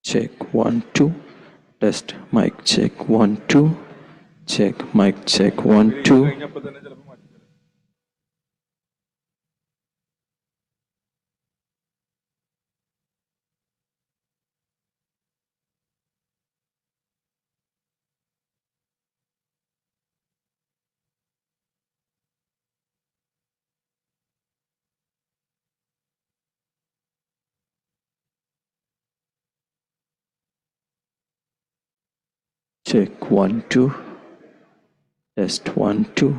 check 1 2. Test mic check 1 2. Check mic check 1 2. Check 1 2. Test 1 2.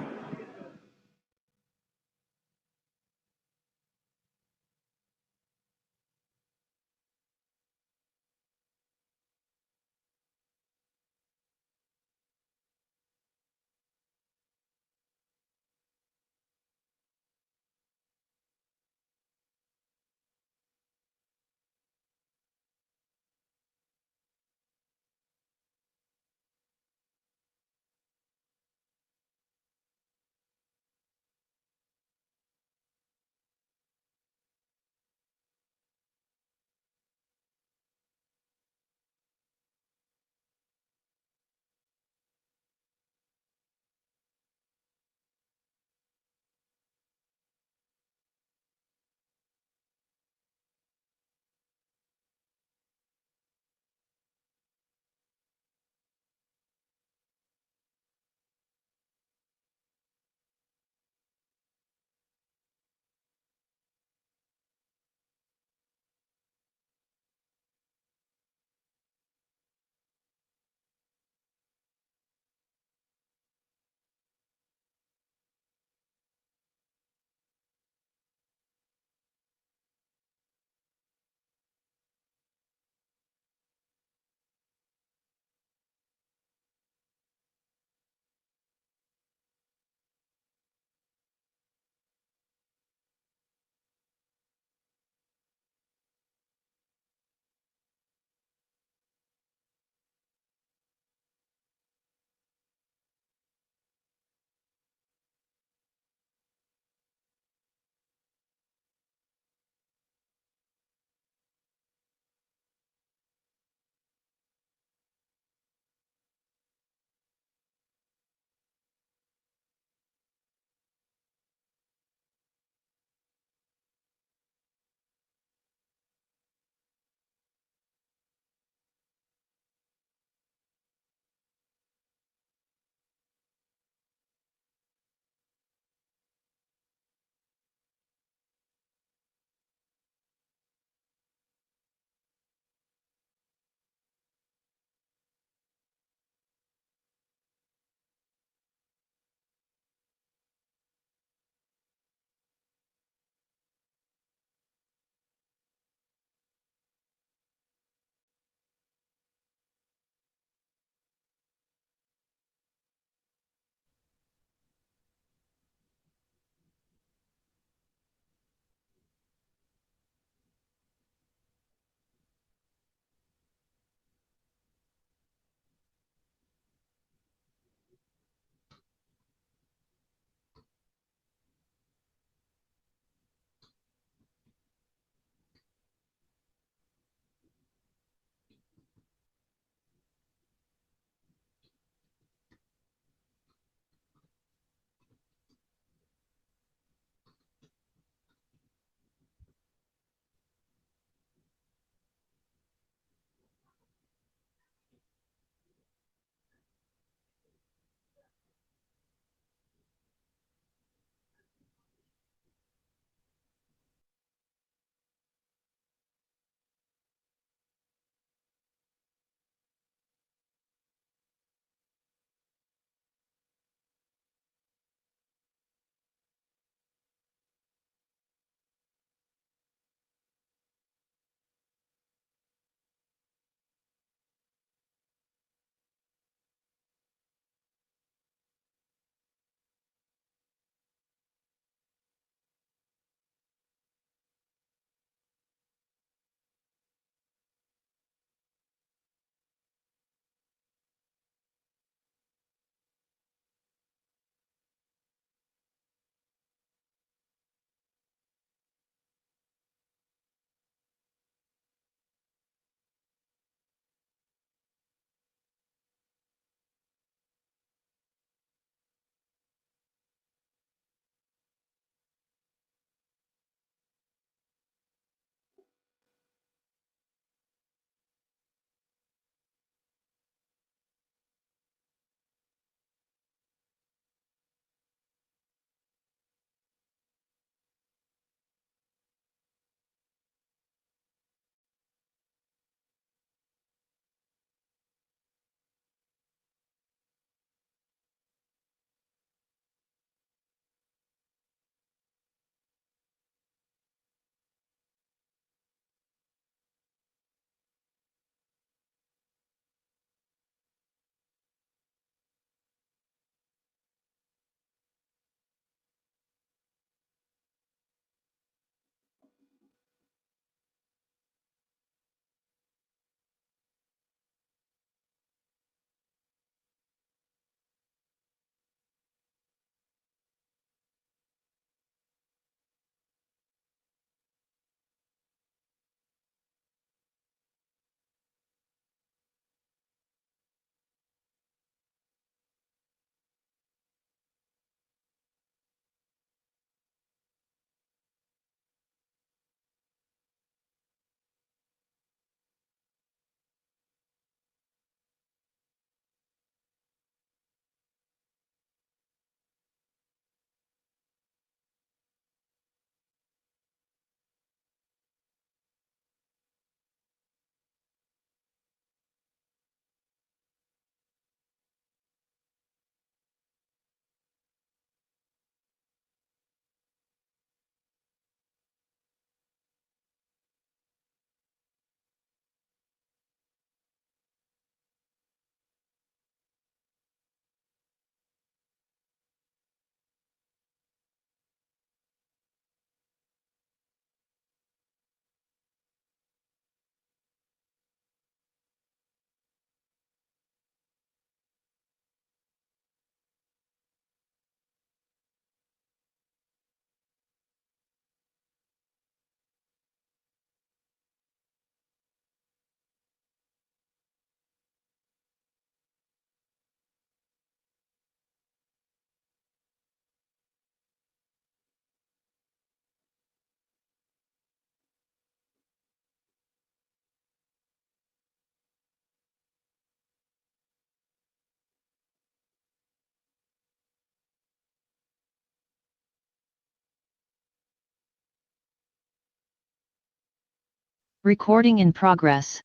Recording in progress.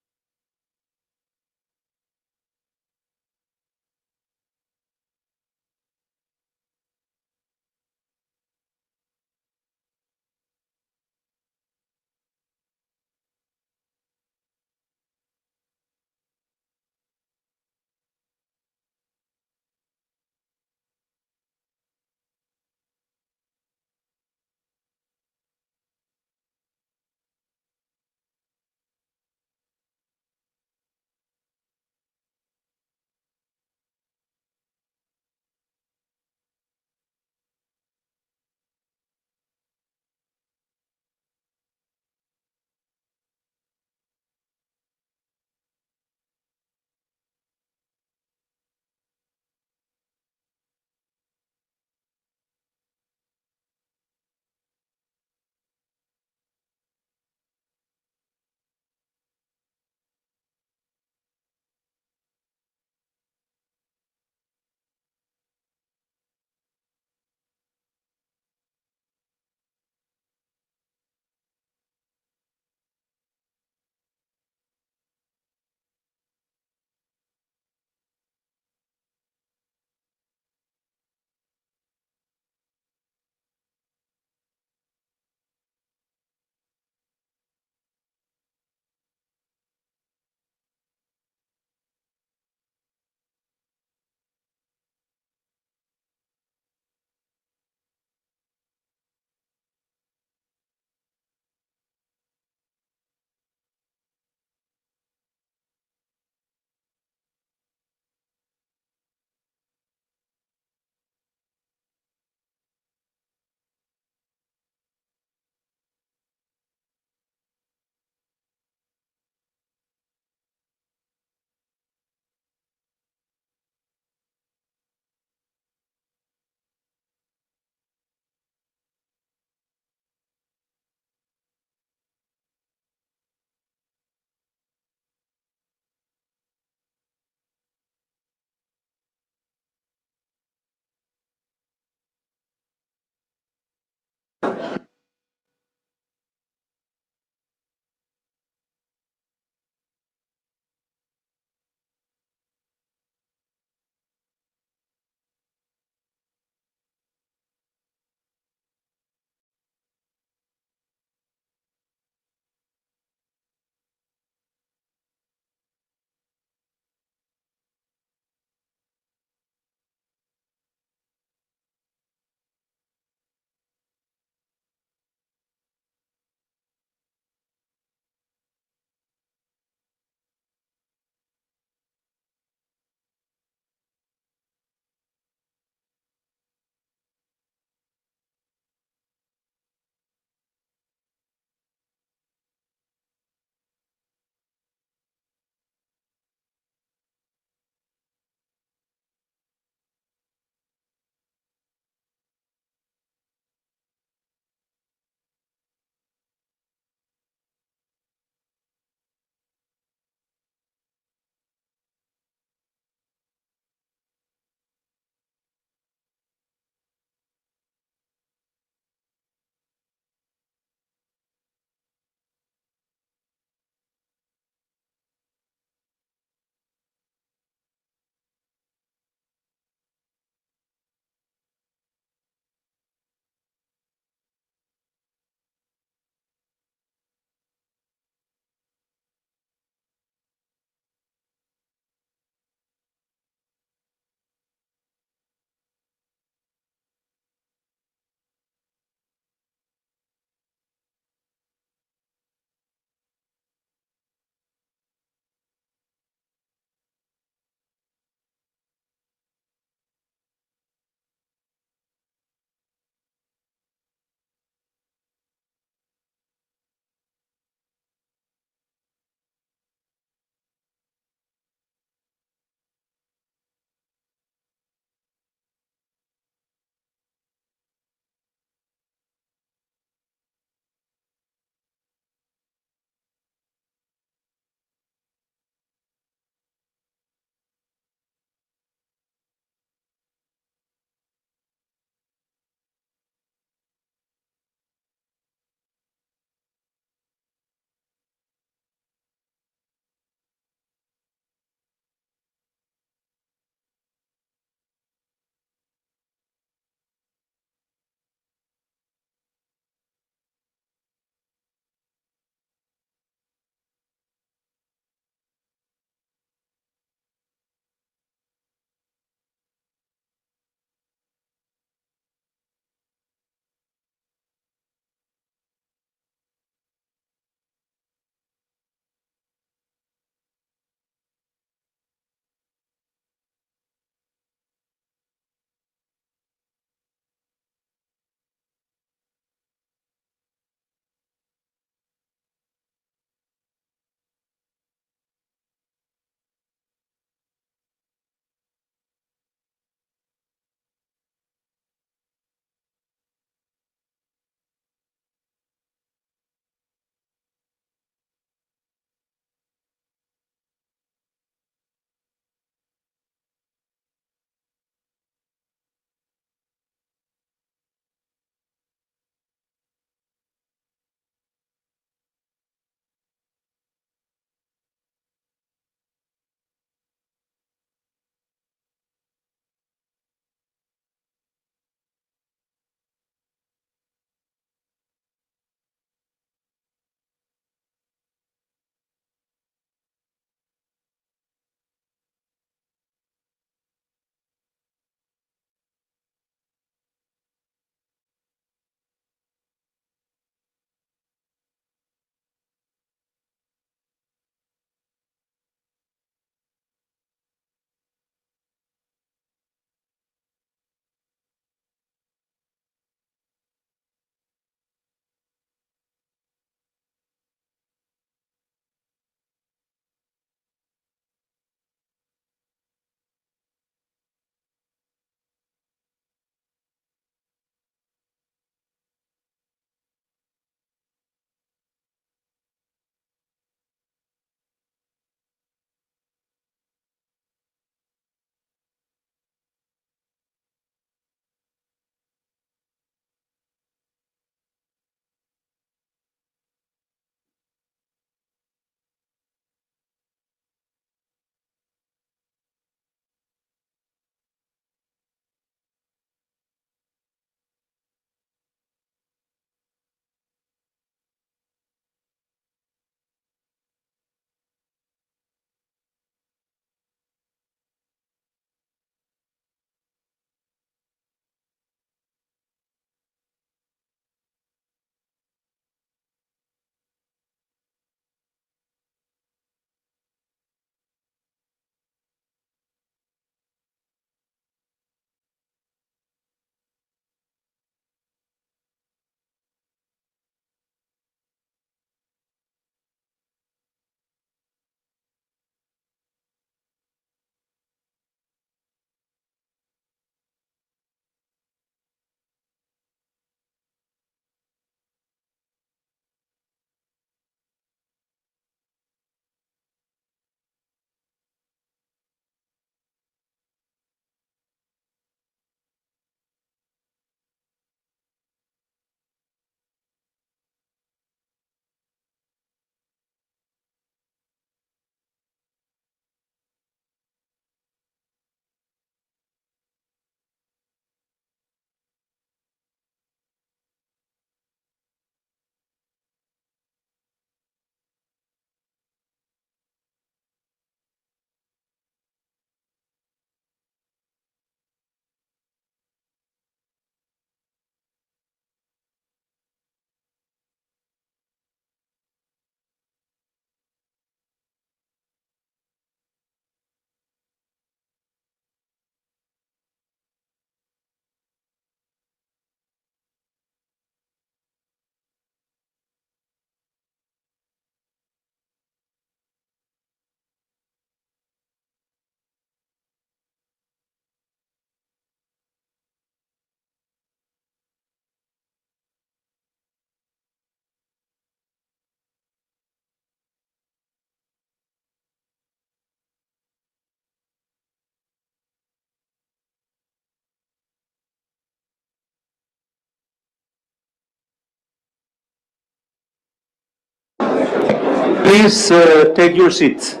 Please take your seats.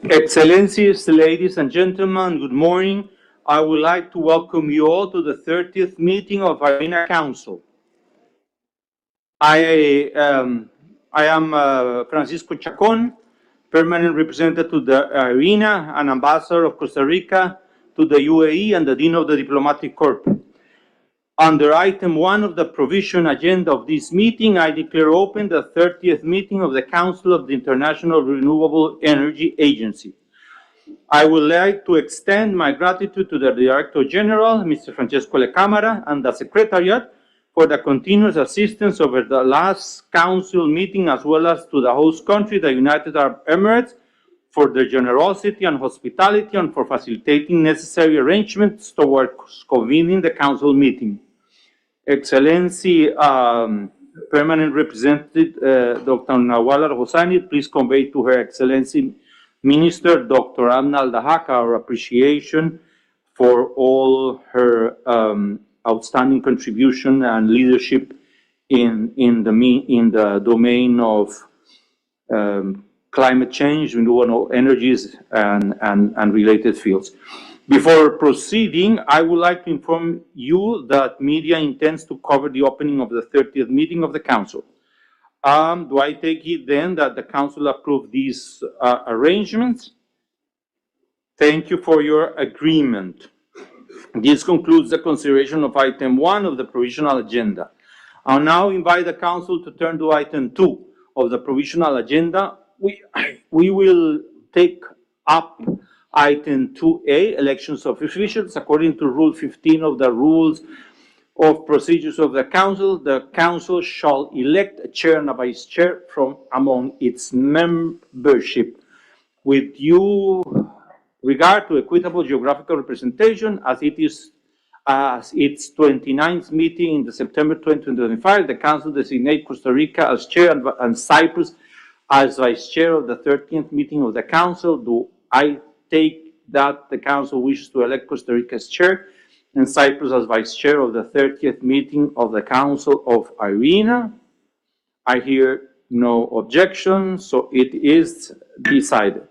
Excellencies, ladies and gentlemen, good morning. I would like to welcome you all to the 30th meeting of IRENA Council. I am Francisco Chacon, permanent representative to the IRENA and ambassador of Costa Rica to the UAE and the Dean of the Diplomatic Corps. Under item 1 of the provision agenda of this meeting, I declare open the 30th meeting of the Council of the International Renewable Energy Agency. I would like to extend my gratitude to the Director General, Mr. Francesco Lecamara, and the Secretariat for the continuous assistance over the last Council meeting, as well as to the host country, the United Arab Emirates, for their generosity and hospitality and for facilitating necessary arrangements towards convening the Council meeting. Excellency, Permanent Representative Dr. Nawal Al-Hosseini, please convey to Her Excellency Minister Dr. Amna Al-Dahak our appreciation for all her outstanding contribution and leadership in the domain of climate change, renewable energies, and related fields. Before proceeding, I would like to inform you that media intends to cover the opening of the 30th meeting of the Council. Do I take it then that the Council approved these arrangements? Thank you for your agreement. This concludes the consideration of item 1 of the provisional agenda. I'll now invite the Council to turn to item 2 of the provisional agenda. We will take up item 2A, elections of officials. According to Rule 15 of the Rules of Procedures of the Council shall elect a chair and a vice chair from among its membership with due regard to equitable geographical representation. As its 29th meeting in September 2025, the Council designates Costa Rica as chair and Cyprus as vice chair of the 13th meeting of the Council. Do I take that the Council wishes to elect Costa Rica as chair and Cyprus as vice chair of the 30th meeting of the Council of IRENA? I hear no objection, so it is decided.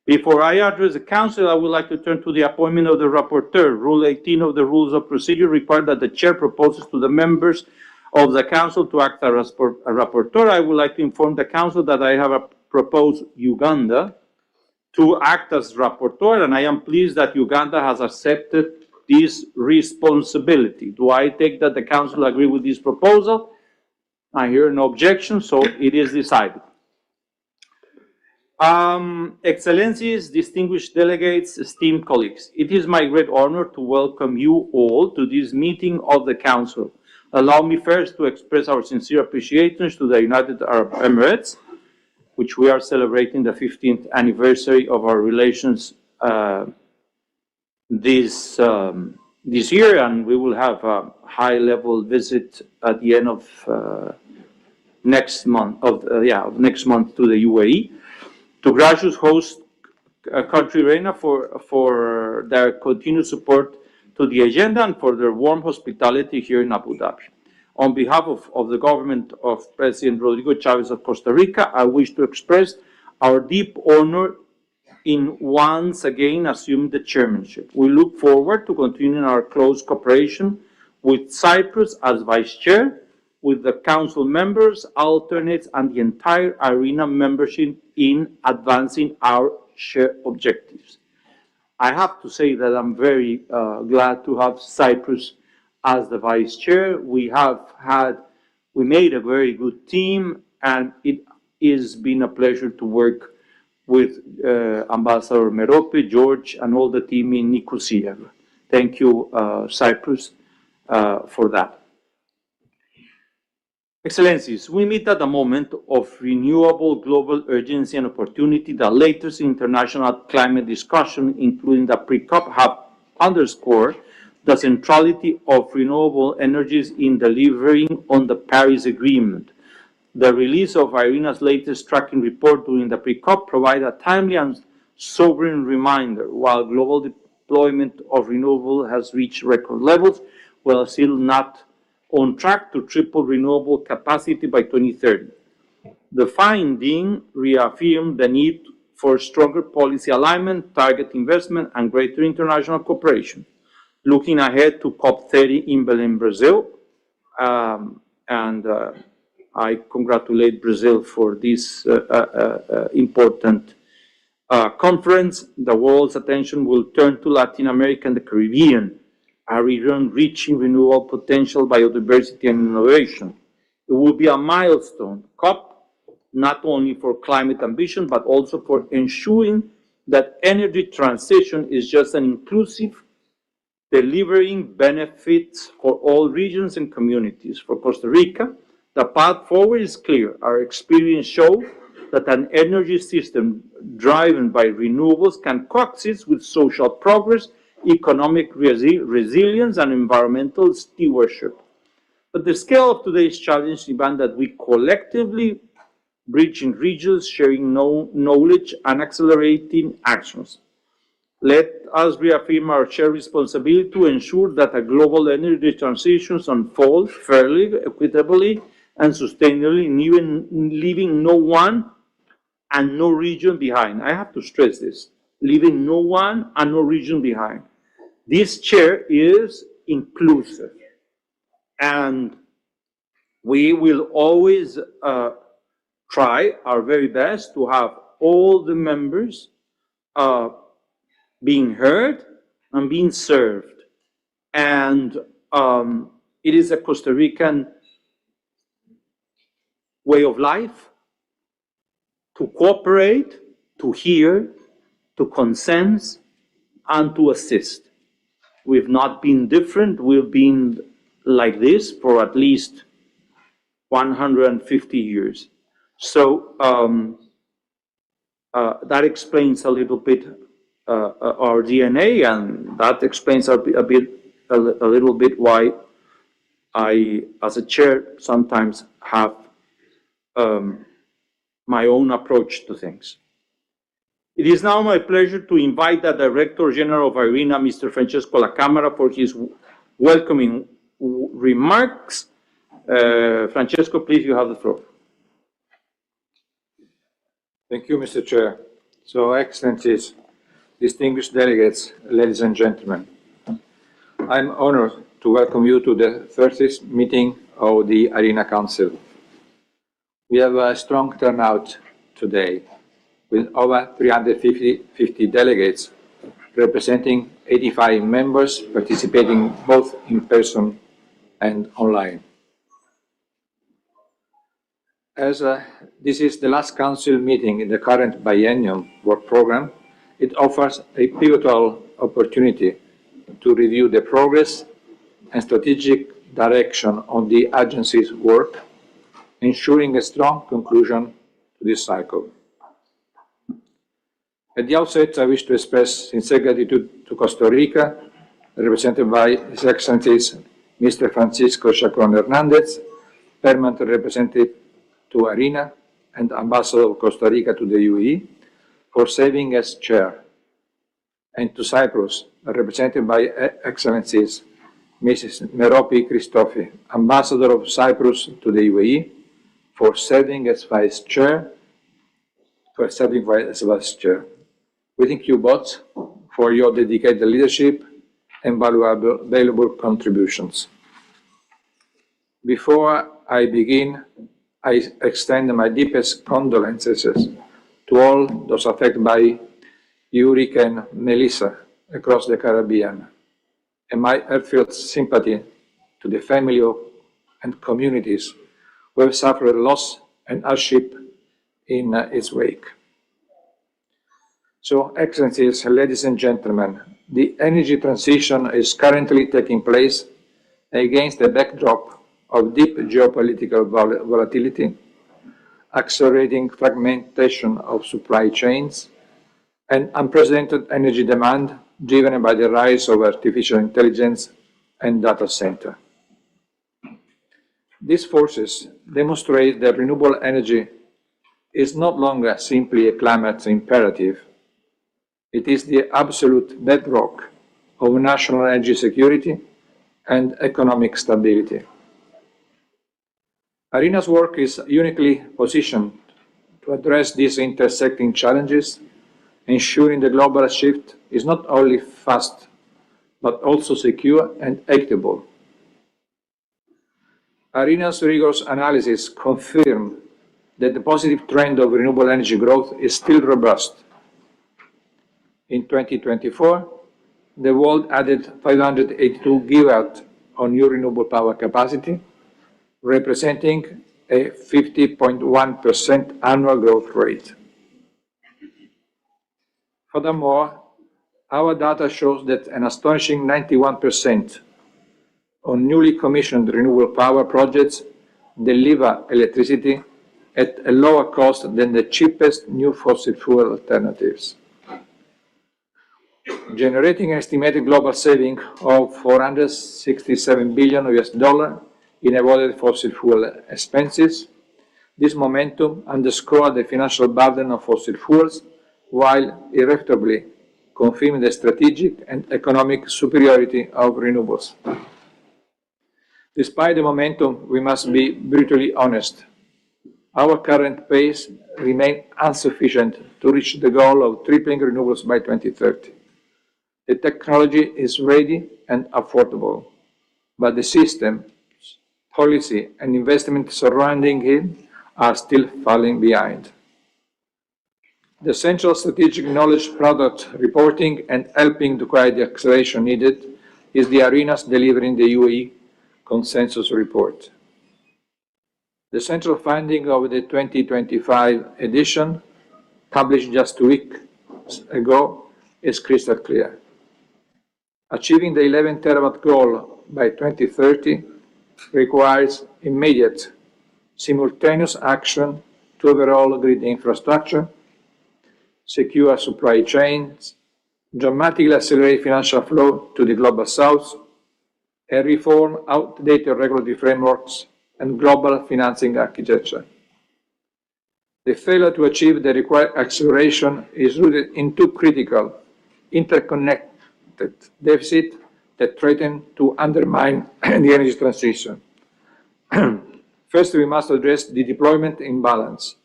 Before I address the Council, I would like to turn to the appointment of the rapporteur. Rule 18 of the Rules of Procedure requires that the chair proposes to the members of the Council to act as a rapporteur. I would like to inform the Council that I have proposed Uganda to act as rapporteur, and I am pleased that Uganda has accepted this responsibility. Do I take that the Council agree with this proposal? I hear no objection, so it is decided. Excellencies, distinguished delegates, esteemed colleagues, it is my great honor to welcome you all to this meeting of the Council. Allow me first to express our sincere appreciation to the United Arab Emirates, which we are celebrating the 15th anniversary of our relations this year, and we will have a high-level visit at the end of next month to the UAE. To gracious host country IRENA for their continued support to the agenda and for their warm hospitality here in Abu Dhabi. On behalf of the government of President Rodrigo Chavez of Costa Rica, I wish to express our deep honor in once again assuming the chairmanship. We look forward to continuing our close cooperation with Cyprus as vice chair, with the Council members, alternates, and the entire IRENA membership in advancing our shared objectives. I have to say that I'm very glad to have Cyprus as the vice chair. We made a very good team, and it has been a pleasure to work with Ambassador Merope, George, and all the team in Nicosia. Thank you, Cyprus, for that. Excellencies, we meet at a moment of renewable global urgency and opportunity. The latest international climate discussion, including the pre-COP, have underscored the centrality of renewable energies in delivering on the Paris Agreement. The release of IRENA's latest tracking report during the pre-COP provides a timely and sobering reminder. While global deployment of renewable has reached record levels, we are still not on track to triple renewable capacity by 2030. The finding reaffirmed the need for stronger policy alignment, target investment, and greater international cooperation. Looking ahead to COP30 in Belém, Brazil, I congratulate Brazil for this important conference. The world's attention will turn to Latin America and the Caribbean, a region rich in renewable potential, biodiversity, and innovation. It will be a milestone COP, not only for climate ambition, but also for ensuring that energy transition is just an inclusive, delivering benefits for all regions and communities. For Costa Rica, the path forward is clear. Our experience shows that an energy system driven by renewables can coexist with social progress, economic resilience, and environmental stewardship. But the scale of today's challenge demands that we collectively bridge in regions, sharing knowledge and accelerating actions. Let us reaffirm our shared responsibility to ensure that a global energy transition unfolds fairly, equitably, and sustainably, leaving no one and no region behind. I have to stress this, leaving no one and no region behind. This chair is inclusive, and we will always try our very best to have all the members being heard and being served. And it is a Costa Rican way of life to cooperate, to hear, to consent, and to assist. We've not been different. We've been like this for at least 150 years. So that explains a little bit our DNA, and that explains a little bit why I, as a chair, sometimes have my own approach to things. It is now my pleasure to invite the Director General of IRENA, Mr. Francesco La Camara, for his welcoming remarks. Francesco, please, you have the floor. Thank you, Mr. Chair. So, Excellencies, distinguished delegates, ladies and gentlemen, I'm honored to welcome you to the 30th meeting of the IRENA Council. We have a strong turnout today, with over 350 delegates representing 85 members participating both in person and online. As this is the last Council meeting in the current biennium work program, it offers a pivotal opportunity to review the progress and strategic direction on the agency's work, ensuring a strong conclusion to this cycle. At the outset, I wish to express sincere gratitude to Costa Rica, represented by His Excellencies Mr. Francisco Chacon Hernandez, Permanent Representative to IRENA and Ambassador of Costa Rica to the UAE, for serving as chair, and to Cyprus, represented by Excellencies Mrs. Merope Christofi, Ambassador of Cyprus to the UAE, for serving as vice chair. We thank you both for your dedicated leadership and valuable contributions. Before I begin, I extend my deepest condolences to all those affected by Hurricane Melissa across the Caribbean, and my heartfelt sympathy to the family and communities who have suffered loss and hardship in its wake. So, Excellencies, ladies and gentlemen, the energy transition is currently taking place against the backdrop of deep geopolitical volatility, accelerating fragmentation of supply chains, and unprecedented energy demand driven by the rise of artificial intelligence and data center. These forces demonstrate that renewable energy is no longer simply a climate imperative. It is the absolute bedrock of national energy security and economic stability. ARENA's work is uniquely positioned to address these intersecting challenges, ensuring the global shift is not only fast, but also secure and equitable. ARENA's rigorous analysis confirms that the positive trend of renewable energy growth is still robust. In 2024, the world added 582 gigawatts of new renewable power capacity, representing a 50.1% annual growth rate. Furthermore, our data shows that an astonishing 91% of newly commissioned renewable power projects deliver electricity at a lower cost than the cheapest new fossil fuel alternatives, generating an estimated global saving of $467 billion in avoided fossil fuel expenses. This momentum underscores the financial burden of fossil fuels while irrefutably confirming the strategic and economic superiority of renewables. Despite the momentum, we must be brutally honest. Our current pace remains insufficient to reach the goal of tripling renewables by 2030. The technology is ready and affordable, but the system, policy, and investment surrounding it are still falling behind. The central strategic knowledge product reporting and helping to create the acceleration needed is the ARENA's delivering the UAE consensus report. The central finding of the 2025 edition, published just 2 weeks ago, is crystal clear. Achieving the 11 terawatt goal by 2030 requires immediate, simultaneous action to overall grid infrastructure, secure supply chains, dramatically accelerate financial flow to the global south, and reform outdated regulatory frameworks and global financing architecture. The failure to achieve the required acceleration is rooted in two critical, interconnected deficits that threaten to undermine the energy transition. First, we must address the deployment imbalance.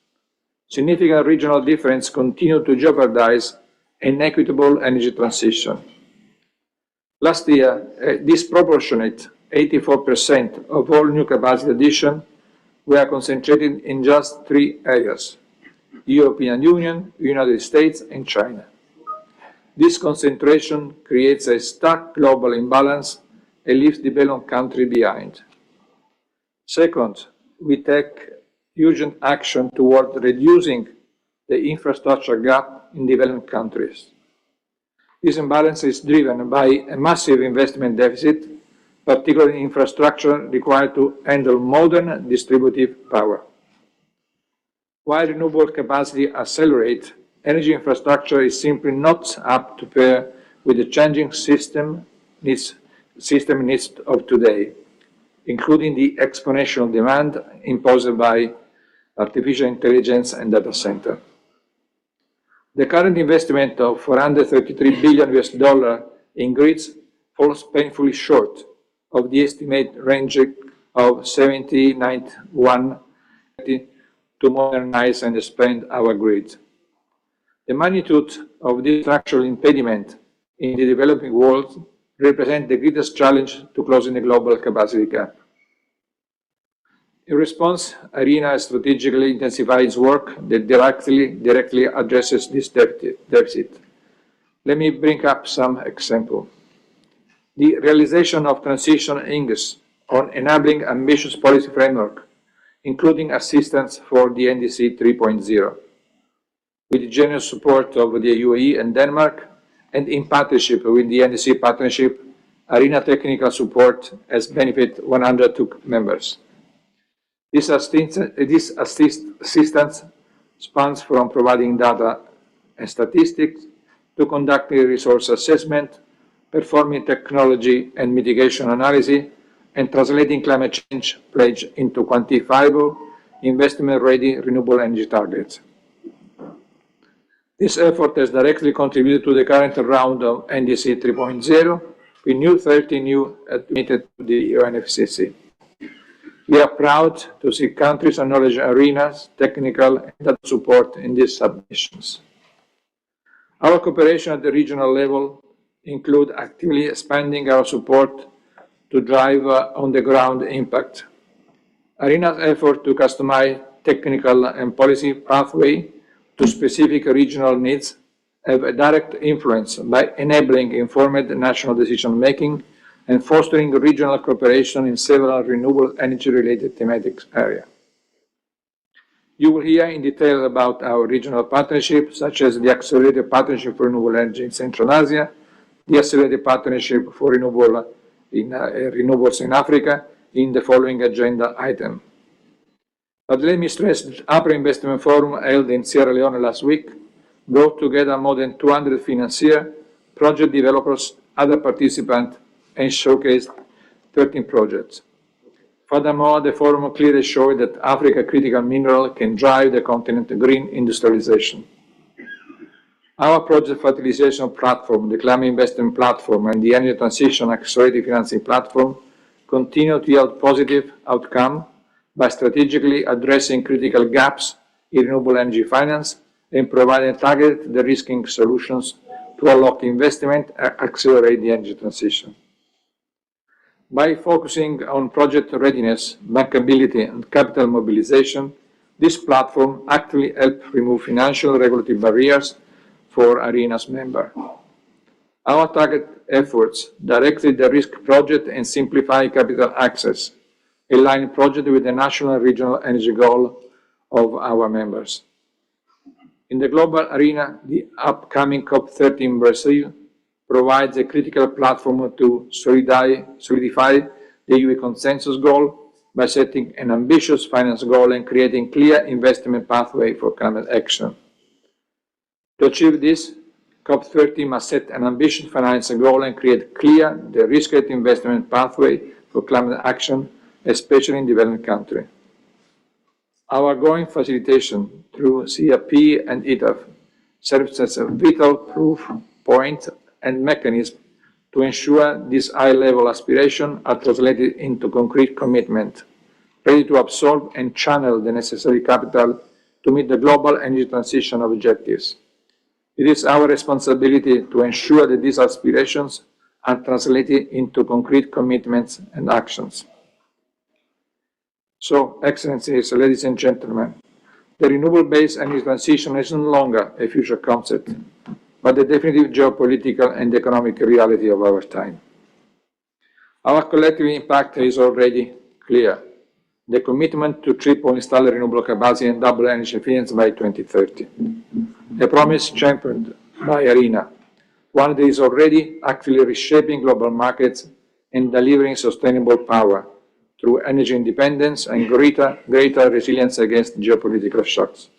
Significant regional differences continue to jeopardize an equitable energy transition. Last year, a disproportionate 84% of all new capacity addition were concentrated in just 3 areas: the European Union, United States, and China. This concentration creates a stark global imbalance and leaves developed countries behind. Second, we take urgent action toward reducing the infrastructure gap in developed countries. This imbalance is driven by a massive investment deficit, particularly in infrastructure required to handle modern distributed power. While renewable capacity accelerates, energy infrastructure is simply not up to par with the changing system needs of today, including the exponential demand imposed by artificial intelligence and data center. The current investment of $433 billion in grids falls painfully short of the estimate range of $79.1 billion to modernize and expand our grid. The magnitude of this structural impediment in the developing world represents the greatest challenge to closing the global capacity gap. In response, ARENA has strategically intensified its work that directly addresses this deficit. Let me bring up some examples. The realization of transition aims on enabling ambitious policy framework, including assistance for the NDC 3.0, with the generous support of the UAE and Denmark, and in partnership with the NDC Partnership ARENA technical support has benefited 102 members. This assistance spans from providing data and statistics to conducting resource assessment, performing technology and mitigation analysis, and translating climate change pledge into quantifiable, investment-ready renewable energy targets. This effort has directly contributed to the current round of NDC 3.0, with 30 new admitted to the UNFCCC. We are proud to see countries acknowledge ARENA's technical and data support in these submissions. Our cooperation at the regional level includes actively expanding our support to drive on-the-ground impact. ARENA's effort to customize technical and policy pathway to specific regional needs have a direct influence by enabling informed national decision-making and fostering regional cooperation in several renewable energy-related thematic areas. You will hear in detail about our regional partnerships, such as the Accelerated Partnership for Renewable Energy in Central Asia, the Accelerated Partnership for Renewables in Africa, in the following agenda item. But let me stress that the APRA Investment Forum held in Sierra Leone last week brought together more than 200 financiers, project developers, other participants, and showcased 13 projects. Furthermore, the forum clearly showed that Africa critical mineral can drive the continent's green industrialization. Our project facilitation platform, the Climate Investment Platform, and the Energy Transition Accelerated Financing Platform continue to yield positive outcomes by strategically addressing critical gaps in renewable energy finance and providing targeted de-risking solutions to unlock investment and accelerate the energy transition. By focusing on project readiness, bankability, and capital mobilization, this platform actively helps remove financial and regulatory barriers for ARENA's members. Our target efforts directly de-risk projects and simplify capital access, aligning projects with the national and regional energy goal of our members. In the global arena, the upcoming COP30 in Brazil provides a critical platform to solidify the UE consensus goal by setting an ambitious finance goal and creating clear investment pathway for climate action. To achieve this, COP30 must set an ambitious finance goal and create clear, de-risked investment pathway for climate action, especially in developing countries. Our ongoing facilitation through CAP and ETAF serves as a vital proof point and mechanism to ensure these high-level aspirations are translated into concrete commitment, ready to absorb and channel the necessary capital to meet the global energy transition objectives. It is our responsibility to ensure that these aspirations are translated into concrete commitments and actions. So, Excellencies, ladies and gentlemen, the renewable-based energy transition is no longer a future concept, but the definitive geopolitical and economic reality of our time. Our collective impact is already clear. The commitment to triple installed renewable capacity and double energy efficiency by 2030. A promise championed by ARENA, one that is already actively reshaping global markets and delivering sustainable power through energy independence and greater resilience against geopolitical shocks.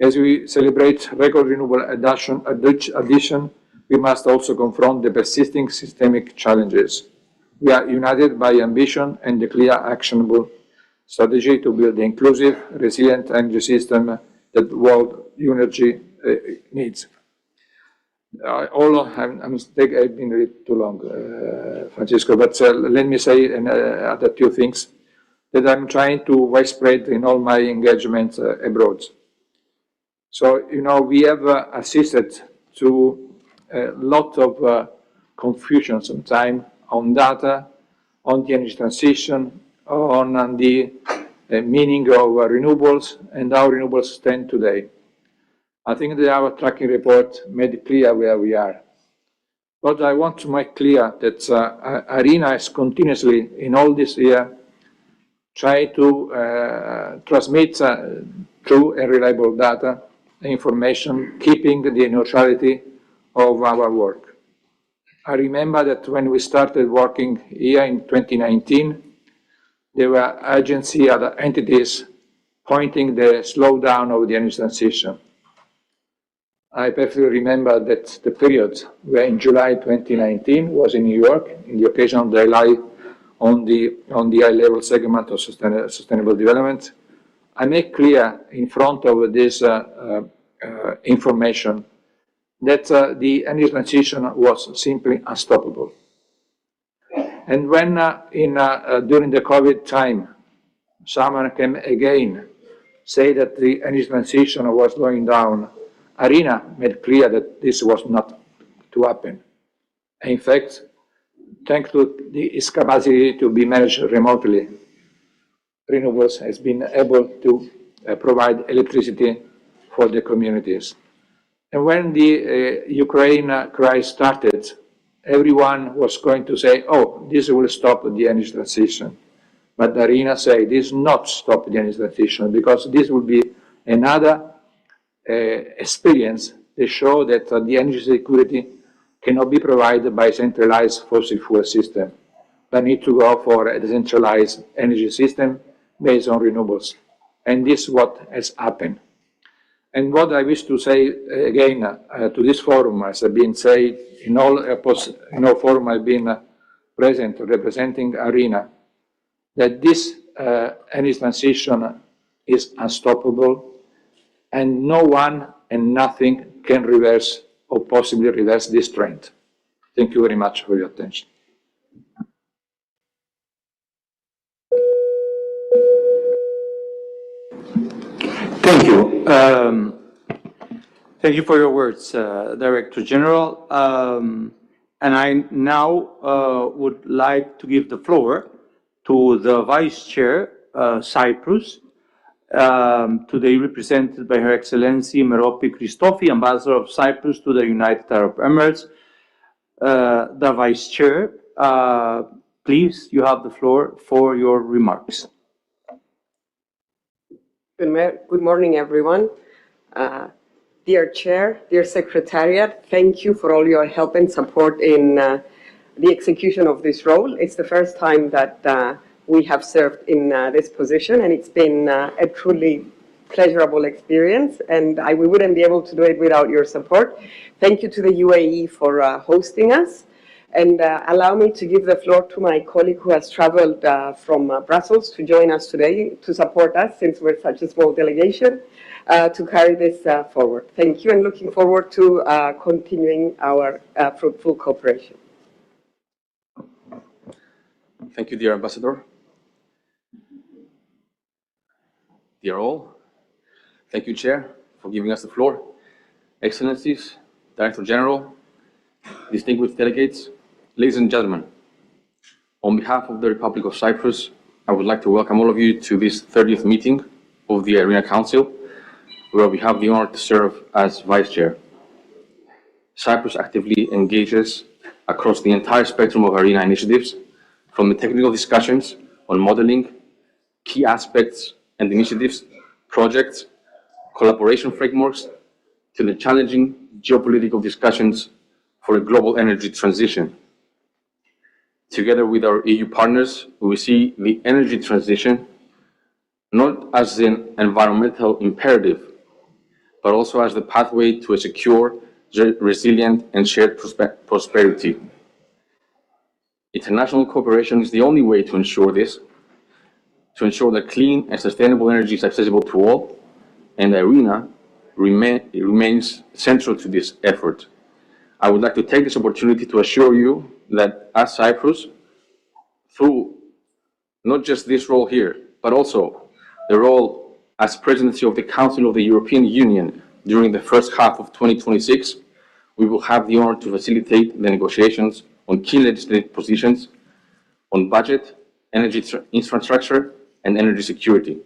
As we celebrate record renewable addition, we must also confront the persisting systemic challenges. We are united by ambition and a clear, actionable strategy to build the inclusive, resilient energy system that the world energy needs. I've been really too long, Francisco, but let me say other two things that I'm trying to widespread in all my engagements abroad. So, we have assisted to a lot of confusion sometimes on data, on the energy transition, on the meaning of renewables and how renewables stand today. I think that our tracking report made it clear where we are. But I want to make clear that ARENA has continuously, in all this year, tried to transmit true and reliable data and information, keeping the neutrality of our work. I remember that when we started working here in 2019, there were agencies, other entities pointing the slowdown of the energy transition. I perfectly remember that the period where in July 2019 was in New York, in the occasion of the LI on the high-level segment of sustainable development. I make clear in front of this information that the energy transition was simply unstoppable. And when during the COVID time, someone can again say that the energy transition was slowing down, ARENA made clear that this was not to happen. In fact, thanks to its capacity to be managed remotely, renewables has been able to provide electricity for the communities. And when the Ukraine crisis started, everyone was going to say, oh, this will stop the energy transition. But ARENA said this not stop the energy transition, because this will be another experience that show that the energy security cannot be provided by a centralized fossil fuel system, but need to go for a decentralized energy system based on renewables. And this is what has happened. And what I wish to say again to this forum, as I've been said in all forums I've been present representing ARENA, that this energy transition is unstoppable, and no one and nothing can reverse or possibly reverse this trend. Thank you very much for your attention. Thank you. Thank you for your words, Director General. And I now would like to give the floor to the Vice Chair, Cyprus, today represented by Her Excellency Merope Christofi, Ambassador of Cyprus to the United Arab Emirates. The Vice Chair, please, you have the floor for your remarks. Good morning, everyone. Dear Chair, dear Secretariat, thank you for all your help and support in the execution of this role. It's the first time that we have served in this position, and it's been a truly pleasurable experience, and we wouldn't be able to do it without your support. Thank you to the UAE for hosting us, and allow me to give the floor to my colleague who has traveled from Brussels to join us today to support us, since we're such a small delegation, to carry this forward. Thank you, and looking forward to continuing our fruitful cooperation. Thank you, dear Ambassador. Dear all, thank you, Chair, for giving us the floor. Excellencies, Director General, distinguished delegates, ladies and gentlemen, on behalf of the Republic of Cyprus, I would like to welcome all of you to this 30th meeting of the ARENA Council, where we have the honor to serve as Vice Chair. Cyprus actively engages across the entire spectrum of ARENA initiatives, from the technical discussions on modeling, key aspects and initiatives, projects, collaboration frameworks, to the challenging geopolitical discussions for a global energy transition. Together with our EU partners, we see the energy transition not as an environmental imperative, but also as the pathway to a secure, resilient, and shared prosperity. International cooperation is the only way to ensure this, to ensure that clean and sustainable energy is accessible to all, and ARENA remains central to this effort. I would like to take this opportunity to assure you that as Cyprus, through not just this role here, but also the role as Presidency of the Council of the European Union during the first half of 2026, we will have the honor to facilitate the negotiations on key legislative positions on budget, energy infrastructure, and energy security.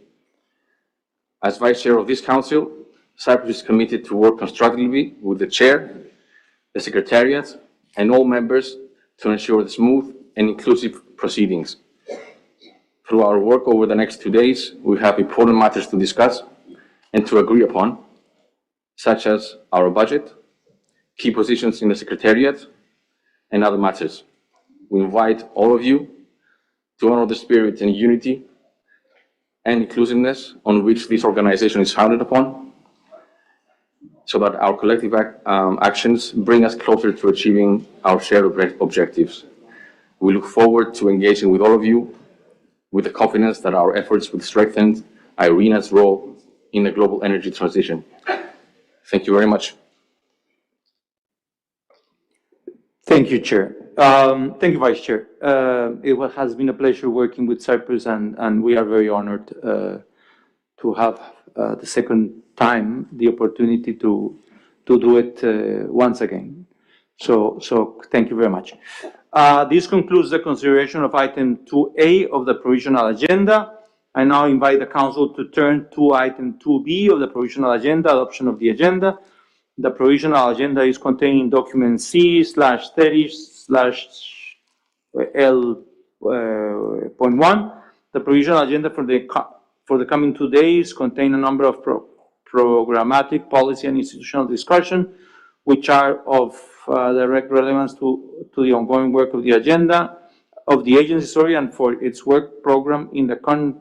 As Vice Chair of this Council, Cyprus is committed to work constructively with the Chair, the Secretariat, and all members to ensure the smooth and inclusive proceedings. Through our work over the next 2 days, we have important matters to discuss and to agree upon, such as our budget, key positions in the Secretariat, and other matters. We invite all of you to honor the spirit and unity and inclusiveness on which this organization is founded upon, so that our collective actions bring us closer to achieving our shared objectives. We look forward to engaging with all of you with the confidence that our efforts will strengthen IRENA's role in the global energy transition. Thank you very much. Thank you, Chair. Thank you, Vice Chair. It has been a pleasure working with Cyprus, and we are very honored to have the second time the opportunity to do it once again. So thank you very much. This concludes the consideration of item 2A of the provisional agenda. I now invite the Council to turn to item 2B of the provisional agenda, adoption of the agenda. The provisional agenda is contained in document C/30/L.1. The provisional agenda for the coming 2 days contain a number of programmatic, policy, and institutional discussion, which are of direct relevance to the ongoing work of the agenda of the agency, and for its work program in the current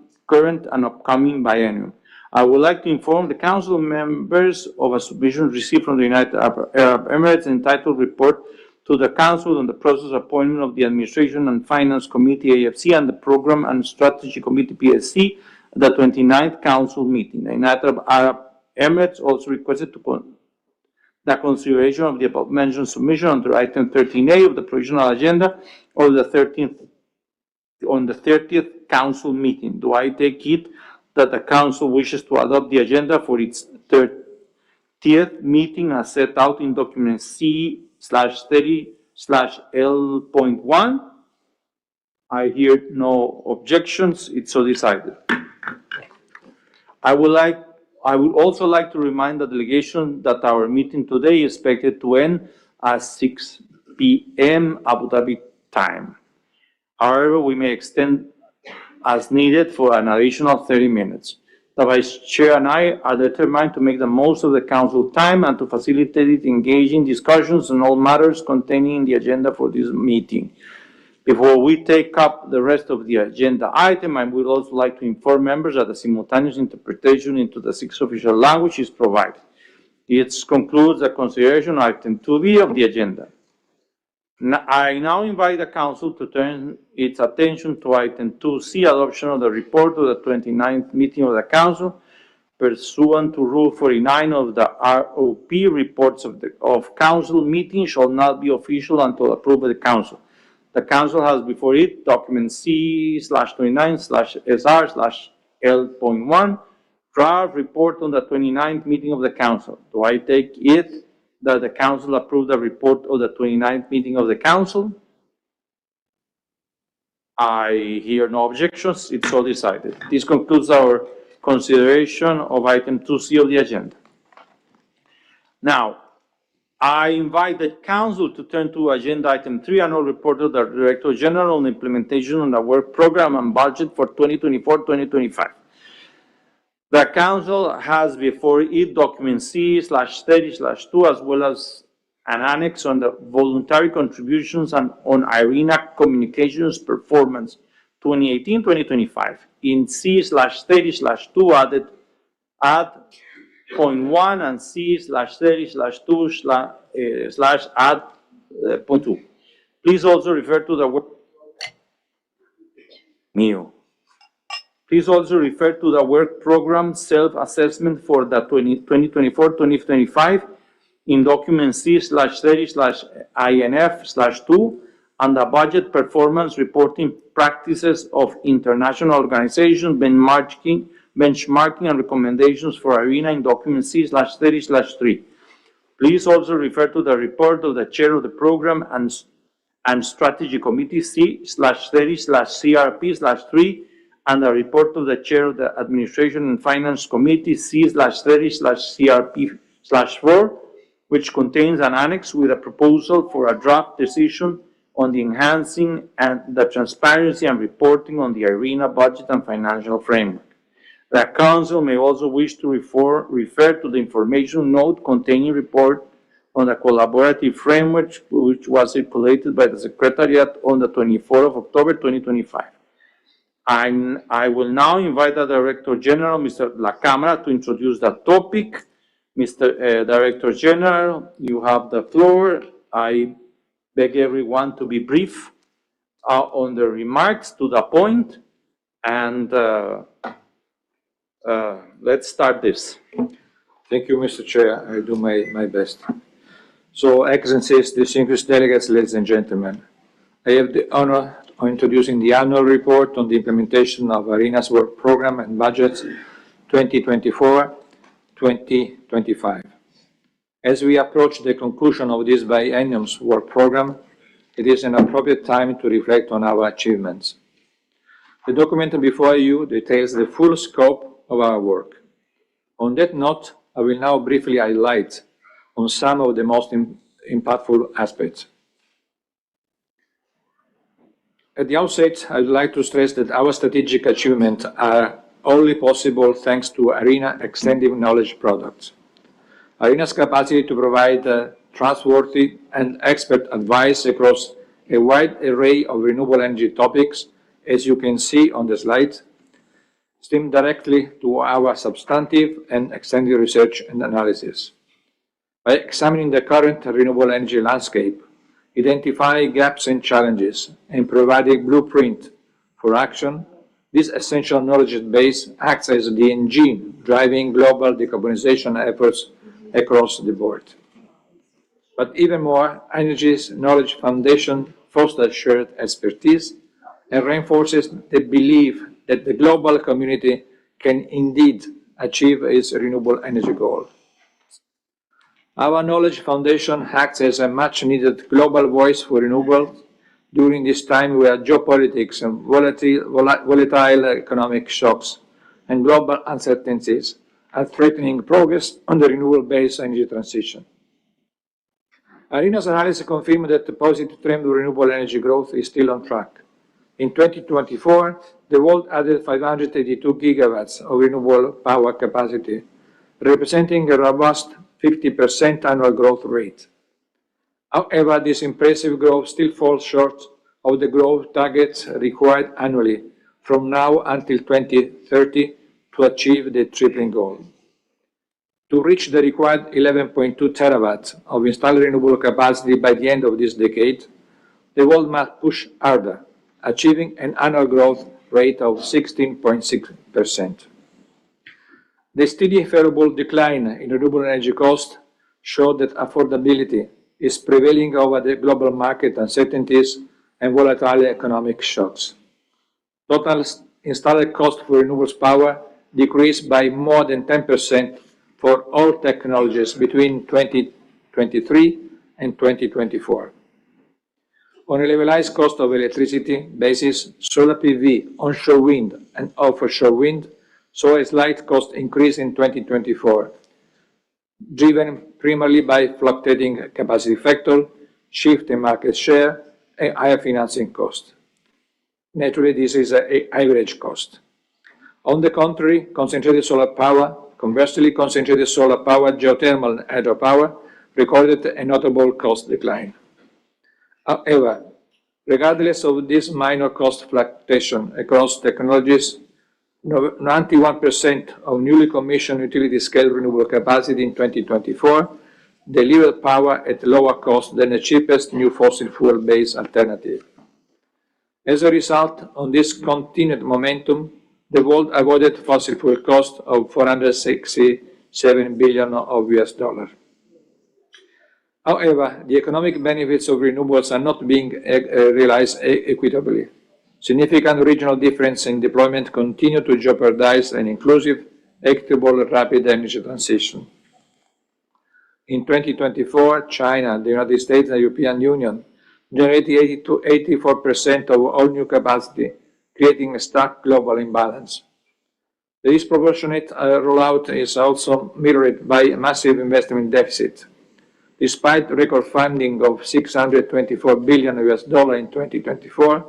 and upcoming biennium. I would like to inform the Council members of a submission received from the United Arab Emirates entitled Report to the Council on the Process Appointment of the Administration and Finance Committee AFC and the Program and Strategy Committee PSC, the 29th Council meeting. The United Arab Emirates also requested the consideration of the above-mentioned submission under item 13A of the provisional agenda on the 30th Council meeting. Do I take it that the Council wishes to adopt the agenda for its 30th meeting as set out in document C/30/L.1? I hear no objections. It's so decided. I would also like to remind the delegation that our meeting today is expected to end at 6 p.m. Abu Dhabi time. However, we may extend as needed for an additional 30 minutes. The Vice Chair and I are determined to make the most of the Council time and to facilitate engaging discussions on all matters contained in the agenda for this meeting. Before we take up the rest of the agenda item, I would also like to inform members that the simultaneous interpretation into the 6 official languages is provided. It concludes the consideration of item 2B of the agenda. I now invite the Council to turn its attention to item 2C, adoption of the report of the 29th meeting of the Council. Pursuant to Rule 49 of the ROP, reports of Council meetings shall not be official until approved by the Council. The Council has before it document C/29/SR/L.1, draft report on the 29th meeting of the Council. Do I take it that the Council approved the report of the 29th meeting of the Council? I hear no objections. It's so decided. This concludes our consideration of item 2C of the agenda. Now, I invite the Council to turn to agenda item 3, annual report of the Director General on the implementation of the work program and budget for 2024-2025. The Council has before it document C/30/2 as well as an annex on the voluntary contributions and on IRENA communications performance 2018-2025. In C/30/2 add point 1 and C/30/2/add point 2. Please also refer to the work. Please also refer to the work program self-assessment for the 2024-2025 in document C/30/INF/2 and the budget performance reporting practices of international organizations, benchmarking and recommendations for IRENA in document C/30/3. Please also refer to the report of the Chair of the Program and Strategy Committee C/30/CRP/3 and the report of the Chair of the Administration and Finance Committee C/30/CRP/4, which contains an annex with a proposal for a draft decision on the enhancing and the transparency and reporting on the IRENA budget and financial framework. The Council may also wish to refer to the information note containing report on a collaborative framework which was circulated by the Secretariat on the 24th of October 2025. I will now invite the Director General, Mr. La Cámara, to introduce the topic. Mr. Director General, you have the floor. I beg everyone to be brief on the remarks, to the point, and let's start this. Thank you, Mr. Chair. I do my best. So, Excellencies, distinguished delegates, ladies and gentlemen, I have the honor of introducing the annual report on the implementation of ARENA's work program and budgets 2024-2025. As we approach the conclusion of this biennium's work program, it is an appropriate time to reflect on our achievements. The document before you details the full scope of our work. On that note, I will now briefly highlight on some of the most impactful aspects. At the outset, I would like to stress that our strategic achievements are only possible thanks to ARENA extensive knowledge products. ARENA's capacity to provide trustworthy and expert advice across a wide array of renewable energy topics, as you can see on the slide, stem directly to our substantive and extensive research and analysis. By examining the current renewable energy landscape, identifying gaps and challenges, and providing blueprint for action, this essential knowledge base acts as the engine driving global decarbonization efforts across the board. But even more, Energy's knowledge foundation fosters shared expertise and reinforces the belief that the global community can indeed achieve its renewable energy goal. Our knowledge foundation acts as a much-needed global voice for renewables during this time where geopolitics and volatile economic shocks and global uncertainties are threatening progress on the renewable-based energy transition. ARENA's analysis confirmed that the positive trend of renewable energy growth is still on track. In 2024, the world added 582 gigawatts of renewable power capacity, representing a robust 50% annual growth rate. However, this impressive growth still falls short of the growth targets required annually from now until 2030 to achieve the tripling goal. To reach the required 11.2 terawatts of installed renewable capacity by the end of this decade, the world must push harder, achieving an annual growth rate of 16.6%. The steady favorable decline in renewable energy costs showed that affordability is prevailing over the global market uncertainties and volatile economic shocks. Total installed cost for renewables power decreased by more than 10% for all technologies between 2023 and 2024. On a levelized cost of electricity basis, solar PV, onshore wind, and offshore wind saw a slight cost increase in 2024, driven primarily by fluctuating capacity factor, shift in market share, and higher financing cost. Naturally, this is an average cost. On the contrary, concentrated solar power, conversely concentrated solar power, geothermal, and hydropower recorded a notable cost decline. However, regardless of this minor cost fluctuation across technologies, 91% of newly commissioned utility-scale renewable capacity in 2024 delivered power at lower cost than the cheapest new fossil fuel-based alternative. As a result, on this continued momentum, the world avoided fossil fuel cost of $467 billion of US dollars. However, the economic benefits of renewables are not being realized equitably. Significant regional difference in deployment continue to jeopardize an inclusive, equitable, rapid energy transition. In 2024, China, the United States, and the European Union generated 80 to 84% of all new capacity, creating a stark global imbalance. The disproportionate rollout is also mirrored by a massive investment deficit. Despite record funding of $624 billion US in 2024,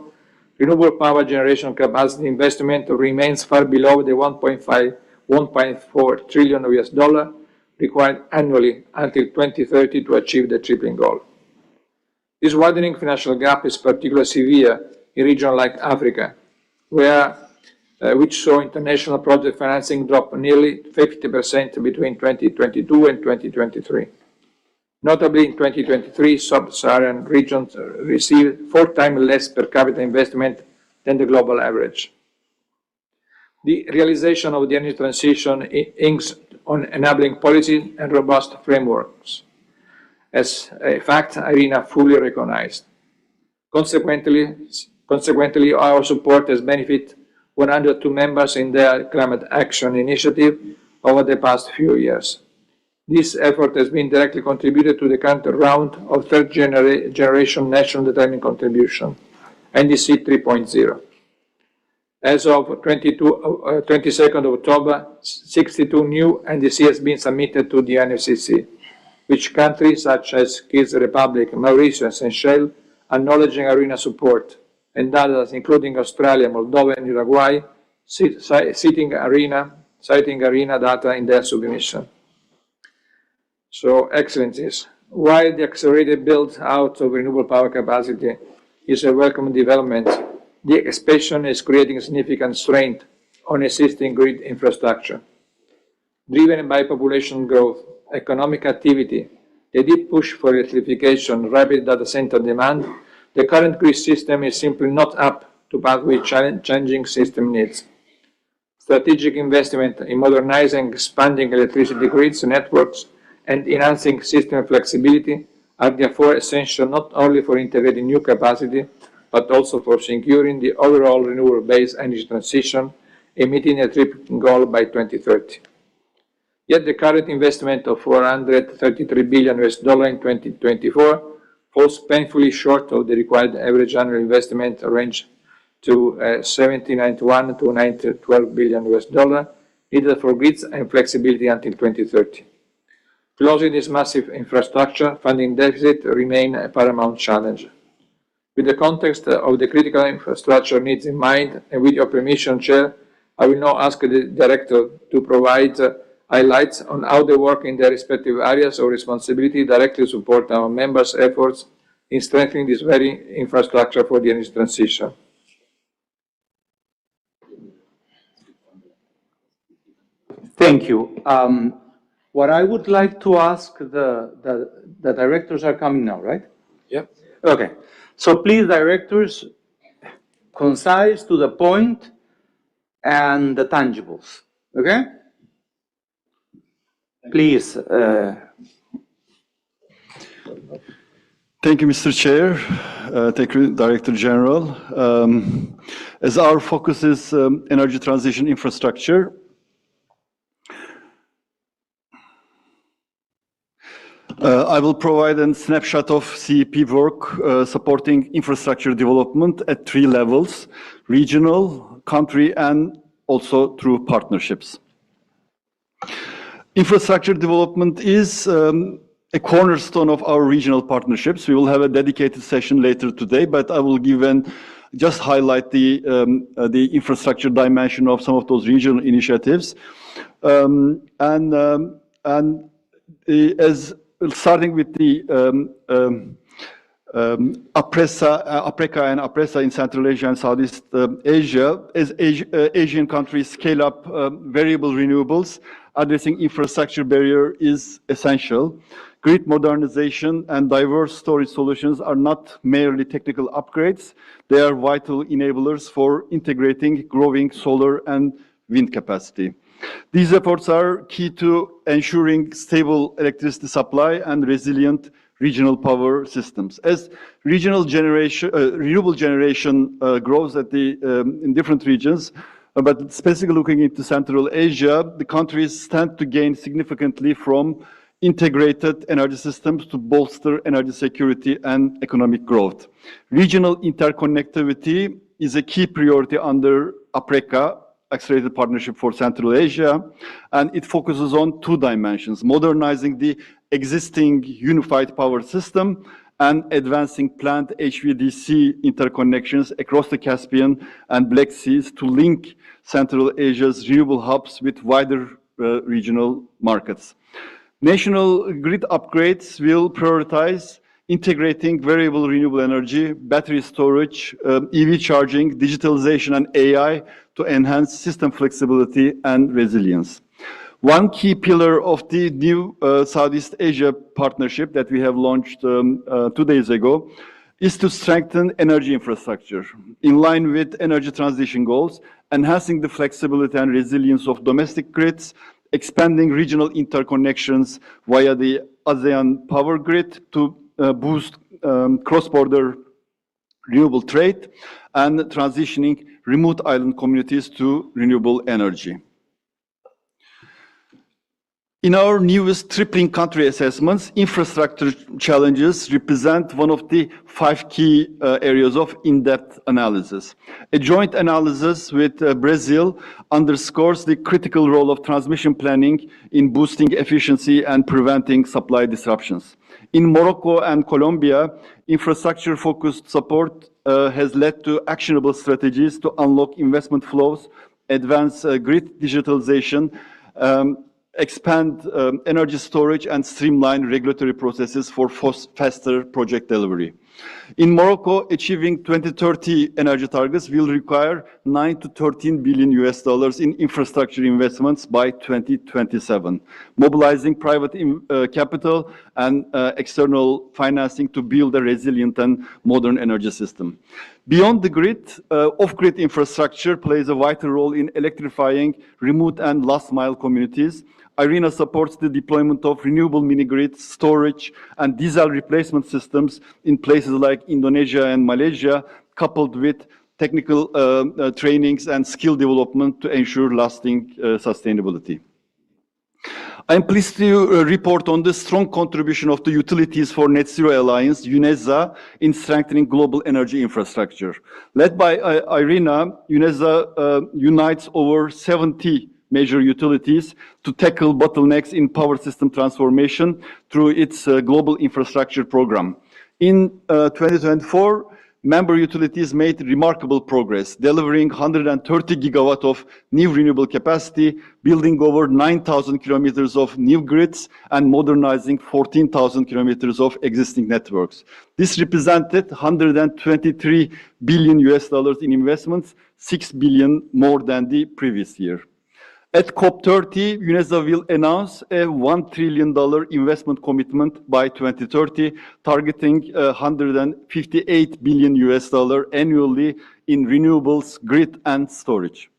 renewable power generation capacity investment remains far below the $1.4 trillion US required annually until 2030 to achieve the tripling goal. This widening financial gap is particularly severe in regions like Africa, which saw international project financing drop nearly 50% between 2022 and 2023. Notably, in 2023, sub-Saharan regions received 4 times less per capita investment than the global average. The realization of the energy transition hinges on enabling policy and robust frameworks, as a fact IRENA fully recognized. Consequently, our support has benefited 102 members in their climate action initiative over the past few years. This effort has been directly contributed to the current round of third generation national determined contribution, NDC 3.0. As of 22nd of October, 62 new NDC has been submitted to the UNFCCC, which countries such as Kyrgyz Republic, Mauritius, and Seychelles acknowledging IRENA support, and others, including Australia, Moldova, and Uruguay, citing IRENA data in their submission. So, Excellencies, while the accelerated build-out of renewable power capacity is a welcome development, the expansion is creating significant strain on existing grid infrastructure. Driven by population growth, economic activity, the deep push for electrification, rapid data center demand, the current grid system is simply not up to par with changing system needs. Strategic investment in modernizing and expanding electricity grids and networks and enhancing system flexibility are therefore essential not only for integrating new capacity, but also for securing the overall renewable-based energy transition and meeting a tripling goal by 2030. Yet the current investment of $433 billion in 2024 falls painfully short of the required average annual investment range to $791 to $912 billion needed for grids and flexibility until 2030. Closing this massive infrastructure funding deficit remains a paramount challenge. With the context of the critical infrastructure needs in mind, and with your permission, Chair, I will now ask the Director to provide highlights on how they work in their respective areas of responsibility directly support our members' efforts in strengthening this very infrastructure for the energy transition. Thank you. What I would like to ask the directors are coming now, right? Yep. Okay. So please, directors, concise, to the point, and the tangibles. Okay? Please. Thank you, Mr. Chair. Thank you, Director General. As our focus is energy transition infrastructure, I will provide a snapshot of CEP work supporting infrastructure development at 3 levels: regional, country, and also through partnerships. Infrastructure development is a cornerstone of our regional partnerships. We will have a dedicated session later today, but I will give just highlight the infrastructure dimension of some of those regional initiatives. Starting with the APRECA and APRESA in Central Asia and Southeast Asia, as Asian countries scale up variable renewables, addressing infrastructure barrier is essential. Grid modernization and diverse storage solutions are not merely technical upgrades, they are vital enablers for integrating growing solar and wind capacity. These efforts are key to ensuring stable electricity supply and resilient regional power systems. As renewable generation grows in different regions, but specifically looking into Central Asia, the countries stand to gain significantly from integrated energy systems to bolster energy security and economic growth. Regional interconnectivity is a key priority under APRECA, Accelerated Partnership for Central Asia, and it focuses on 2 dimensions: modernizing the existing unified power system and advancing planned HVDC interconnections across the Caspian and Black Seas to link Central Asia's renewable hubs with wider regional markets. National grid upgrades will prioritize integrating variable renewable energy, battery storage, EV charging, digitalization, and AI to enhance system flexibility and resilience. One key pillar of the new Southeast Asia partnership that we have launched 2 days ago is to strengthen energy infrastructure in line with energy transition goals, enhancing the flexibility and resilience of domestic grids, expanding regional interconnections via the ASEAN power grid to boost cross-border renewable trade, and transitioning remote island communities to renewable energy. In our newest tripling country assessments, infrastructure challenges represent one of the 5 key areas of in-depth analysis. A joint analysis with Brazil underscores the critical role of transmission planning in boosting efficiency and preventing supply disruptions. In Morocco and Colombia, infrastructure-focused support has led to actionable strategies to unlock investment flows, advance grid digitalization, expand energy storage, and streamline regulatory processes for faster project delivery. In Morocco, achieving 2030 energy targets will require $9 to $13 billion in infrastructure investments by 2027, mobilizing private capital and external financing to build a resilient and modern energy system. Beyond the grid, off-grid infrastructure plays a vital role in electrifying remote and last-mile communities. IRENA supports the deployment of renewable mini-grids, storage, and diesel replacement systems in places like Indonesia and Malaysia, coupled with technical trainings and skill development to ensure lasting sustainability. I am pleased to report on the strong contribution of the Utilities for Net Zero Alliance, UNESA, in strengthening global energy infrastructure. Led by IRENA, UNESA unites over 70 major utilities to tackle bottlenecks in power system transformation through its global infrastructure program. In 2024, member utilities made remarkable progress, delivering 130 gigawatt of new renewable capacity, building over 9,000 kilometers of new grids, and modernizing 14,000 kilometers of existing networks. This represented $123 billion in investments, 6 billion more than the previous year. At COP30, UNESA will announce a $1 trillion investment commitment by 2030, targeting $158 billion annually in renewables, grid, and storage.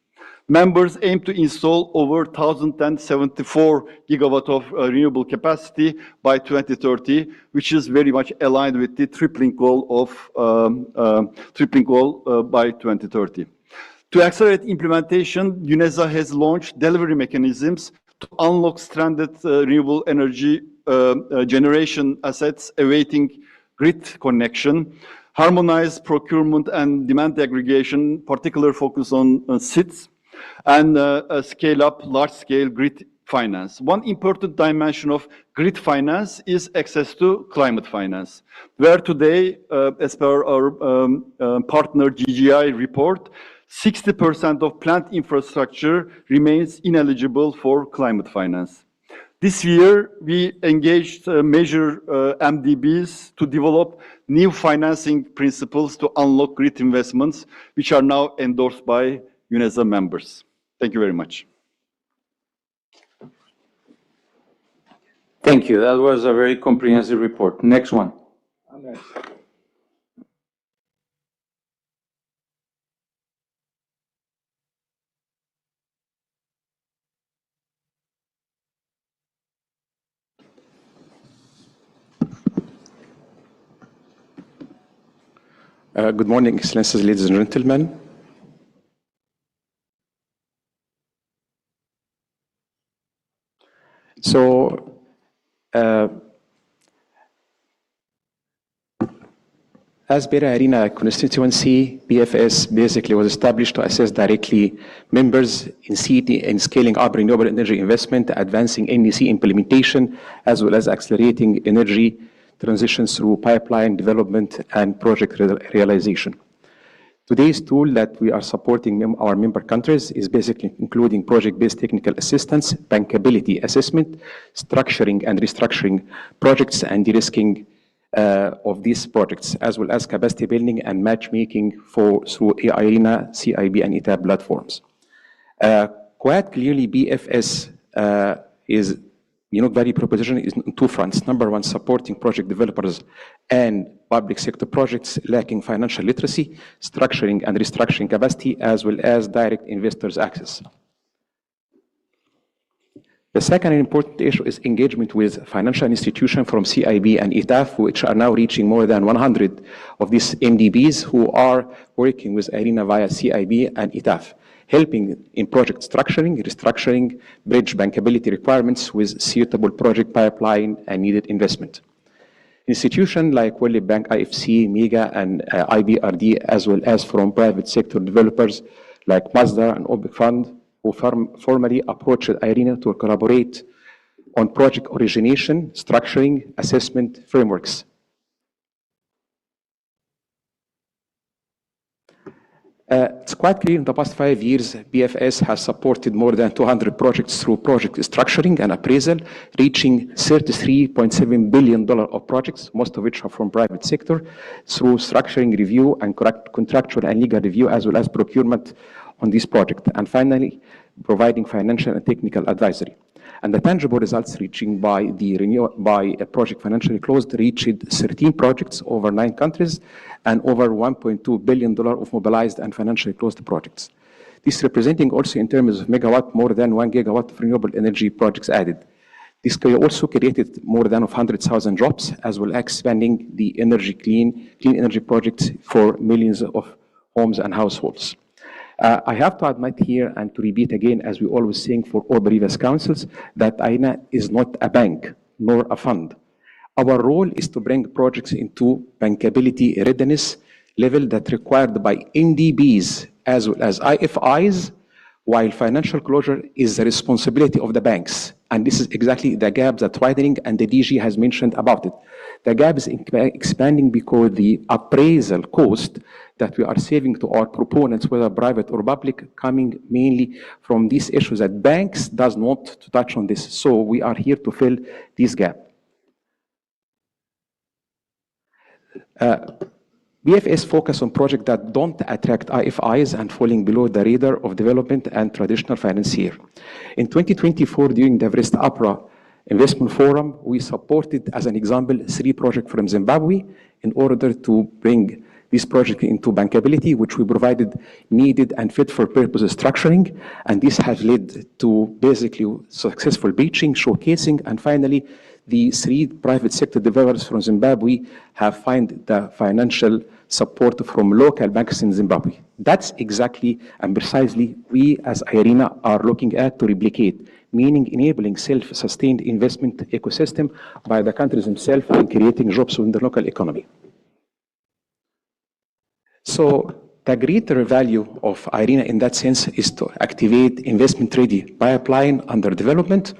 Members aim to install over 1,074 gigawatt of renewable capacity by 2030, which is very much aligned with the tripling goal by 2030. To accelerate implementation, UNESA has launched delivery mechanisms to unlock stranded renewable energy generation assets awaiting grid connection, harmonize procurement and demand aggregation, particular focus on SITs, and scale up large-scale grid finance. One important dimension of grid finance is access to climate finance, where today, as per our partner GGI report, 60% of plant infrastructure remains ineligible for climate finance. This year, we engaged major MDBs to develop new financing principles to unlock grid investments, which are now endorsed by UNESA members. Thank you very much. Thank you. That was a very comprehensive report. Next one. Good morning, Excellencies, ladies and gentlemen. So, as Beira Arena constituency, BFS basically was established to assist directly members in scaling up renewable energy investment, advancing NEC implementation, as well as accelerating energy transitions through pipeline development and project realization. Today's tool that we are supporting our member countries is basically including project-based technical assistance, bankability assessment, structuring and restructuring projects, and de-risking of these projects, as well as capacity building and matchmaking through IRENA, CIB, and ETAP platforms. Quite clearly, BFS is value proposition is on two fronts. Number one, supporting project developers and public sector projects lacking financial literacy, structuring and restructuring capacity, as well as direct investors' access. The second important issue is engagement with financial institutions from CIB and ETAF, which are now reaching more than 100 of these MDBs who are working with IRENA via CIB and ETAF, helping in project structuring, restructuring, bridge bankability requirements with suitable project pipeline and needed investment. Institutions like World Bank, IFC, MEGA, and IBRD, as well as from private sector developers like Mazda and Obic Fund, who formally approached IRENA to collaborate on project origination, structuring, assessment frameworks. It's quite clear in the past 5 years, BFS has supported more than 200 projects through project structuring and appraisal, reaching $33.7 billion of projects, most of which are from private sector, through structuring review and contractual and legal review, as well as procurement on this project. And finally, providing financial and technical advisory. And the tangible results reaching by a project financially closed reached 13 projects over 9 countries and over $1.2 billion of mobilized and financially closed projects. This representing also in terms of megawatt, more than 1 gigawatt of renewable energy projects added. This also created more than 100,000 jobs, as well as expanding the clean energy projects for millions of homes and households. I have to admit here and to repeat again, as we always saying for all previous councils, that IRENA is not a bank nor a fund. Our role is to bring projects into bankability readiness level that required by NDBs as well as IFIs, while financial closure is the responsibility of the banks. And this is exactly the gap that widening, and the DG has mentioned about it. The gap is expanding because the appraisal cost that we are saving to our proponents, whether private or public, coming mainly from these issues that banks does not touch on this. So we are here to fill this gap. BFS focus on projects that don't attract IFIs and falling below the radar of development and traditional financier. In 2024, during the Everest APRA Investment Forum, we supported, as an example, 3 projects from Zimbabwe in order to bring this project into bankability, which we provided needed and fit for purpose structuring. And this has led to basically successful pitching, showcasing, and finally, the 3 private sector developers from Zimbabwe have found the financial support from local banks in Zimbabwe. That's exactly and precisely we as IRENA are looking at to replicate, meaning enabling self-sustained investment ecosystem by the countries themselves and creating jobs in the local economy. So the greater value of IRENA in that sense is to activate investment-ready pipeline under development.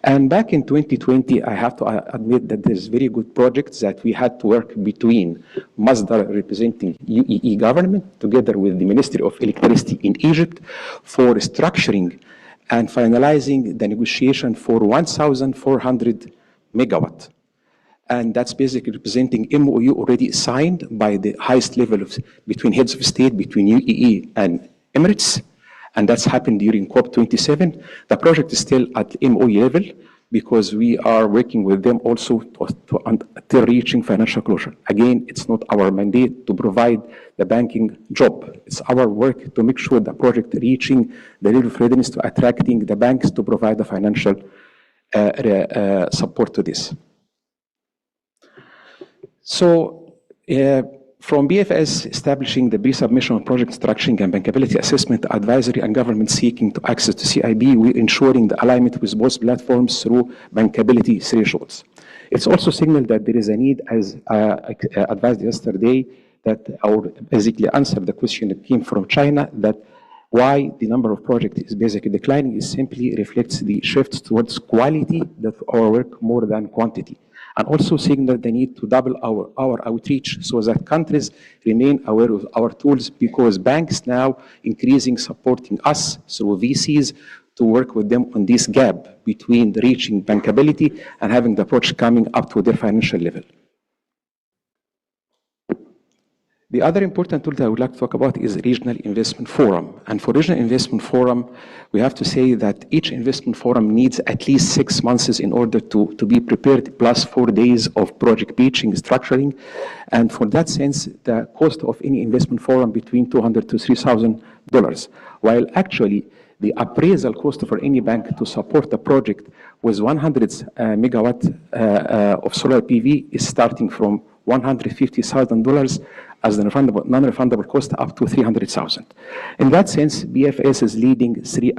And back in 2020, I have to admit that there's very good projects that we had to work between Masdar representing UAE government together with the Ministry of Electricity in Egypt for structuring and finalizing the negotiation for 1,400 megawatt. And that's basically representing MOU already signed by the highest level between heads of state, between UAE and Emirates. And that's happened during COP27. The project is still at MOU level because we are working with them also until reaching financial closure. Again, it's not our mandate to provide the banking job. It's our work to make sure the project reaching the level of readiness to attracting the banks to provide the financial support to this. So from BFS establishing the pre-submission of project structuring and bankability assessment, advisory and government seeking to access to CIB, we're ensuring the alignment with both platforms through bankability thresholds. It's also signaled that there is a need, as advised yesterday, that our basically answered the question that came from China, that why the number of projects is basically declining is simply reflects the shift towards quality of our work more than quantity. and also signal the need to double our outreach so that countries remain aware of our tools, because banks now increasing supporting us through VCs to work with them on this gap between reaching bankability and having the approach coming up to their financial level. The other important tool that I would like to talk about is Regional Investment Forum. And for Regional Investment Forum, we have to say that each investment forum needs at least 6 months in order to be prepared, plus 4 days of project pitching, structuring. And for that sense, the cost of any investment forum between $200 to $3,000, while actually the appraisal cost for any bank to support the project with 100 megawatt of solar PV is starting from $150,000 as the non-refundable cost up to $300,000. In that sense, BFS is leading 3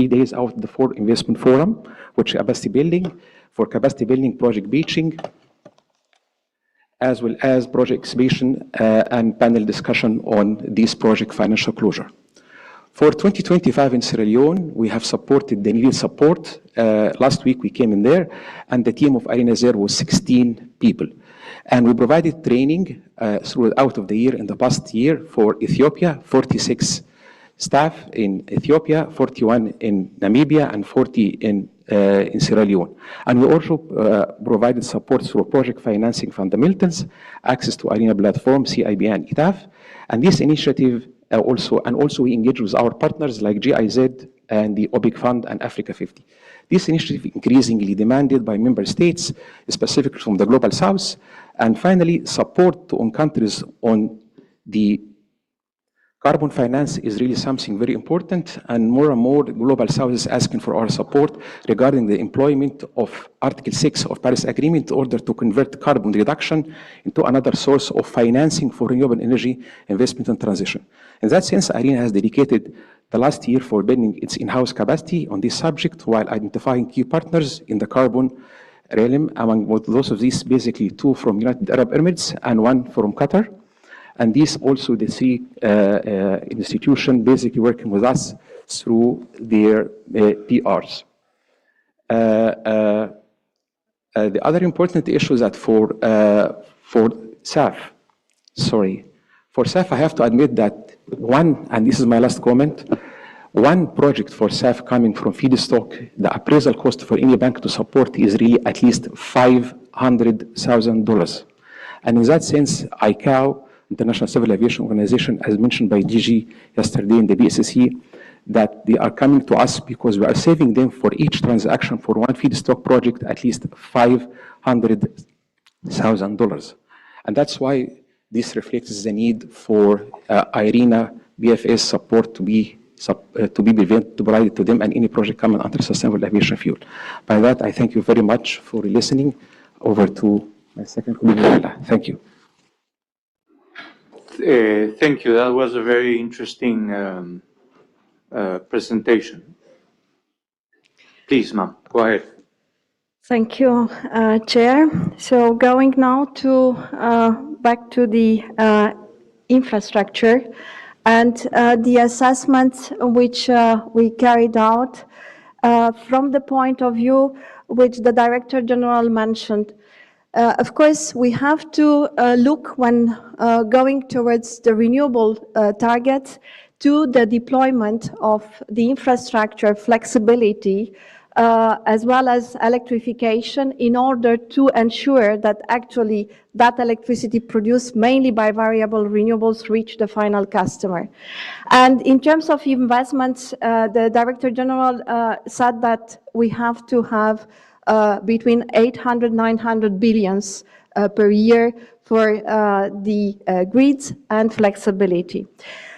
days out of the 4 investment forum, which capacity building, project beaching, as well as project exhibition and panel discussion on this project financial closure. For 2025 in Sierra Leone, we have supported the needed support. Last week we came in there, and the team of IRENA there was 16 people. And we provided training throughout of the year in the past year for Ethiopia, 46 staff in Ethiopia, 41 in Namibia, and 40 in Sierra Leone. And we also provided support through project financing fundamentals, access to IRENA platform, CIB and ETAF. And this initiative also we engage with our partners like GIZ and the OPIC Fund and Africa 50. This initiative increasingly demanded by member states, specifically from the Global South. And finally, support on countries on the carbon finance is really something very important, and more Global South is asking for our support regarding the employment of Article 6 of Paris Agreement in order to convert carbon reduction into another source of financing for renewable energy investment and transition. In that sense, IRENA has dedicated the last year for building its in-house capacity on this subject while identifying key partners in the carbon realm. Among those of these, basically 2 from United Arab Emirates and 1 from Qatar. And these also the 3 institutions basically working with us through their PRs. The other important issue is that for SAF, I have to admit that and this is my last comment, one project for SAF coming from feedstock, the appraisal cost for any bank to support is really at least $500,000. And in that sense, ICAO, International Civil Aviation Organization, as mentioned by DG yesterday in the BSSE, that they are coming to us because we are saving them for each transaction for one feedstock project at least $500,000. And that's why this reflects the need for IRENA BFS support to be provided to them and any project coming under sustainable aviation fuel. By that, I thank you very much for listening. Over to my second colleague. Thank you. Thank you. That was a very interesting presentation. Please, ma'am, go ahead. Thank you, Chair. So going now to back to the infrastructure and the assessments which we carried out from the point of view which the Director General mentioned. Of course, we have to look when going towards the renewable targets to the deployment of the infrastructure flexibility as well as electrification in order to ensure that actually that electricity produced mainly by variable renewables reach the final customer. And in terms of investments, the Director General said that we have to have between 800, 900 billions per year for the grids and flexibility.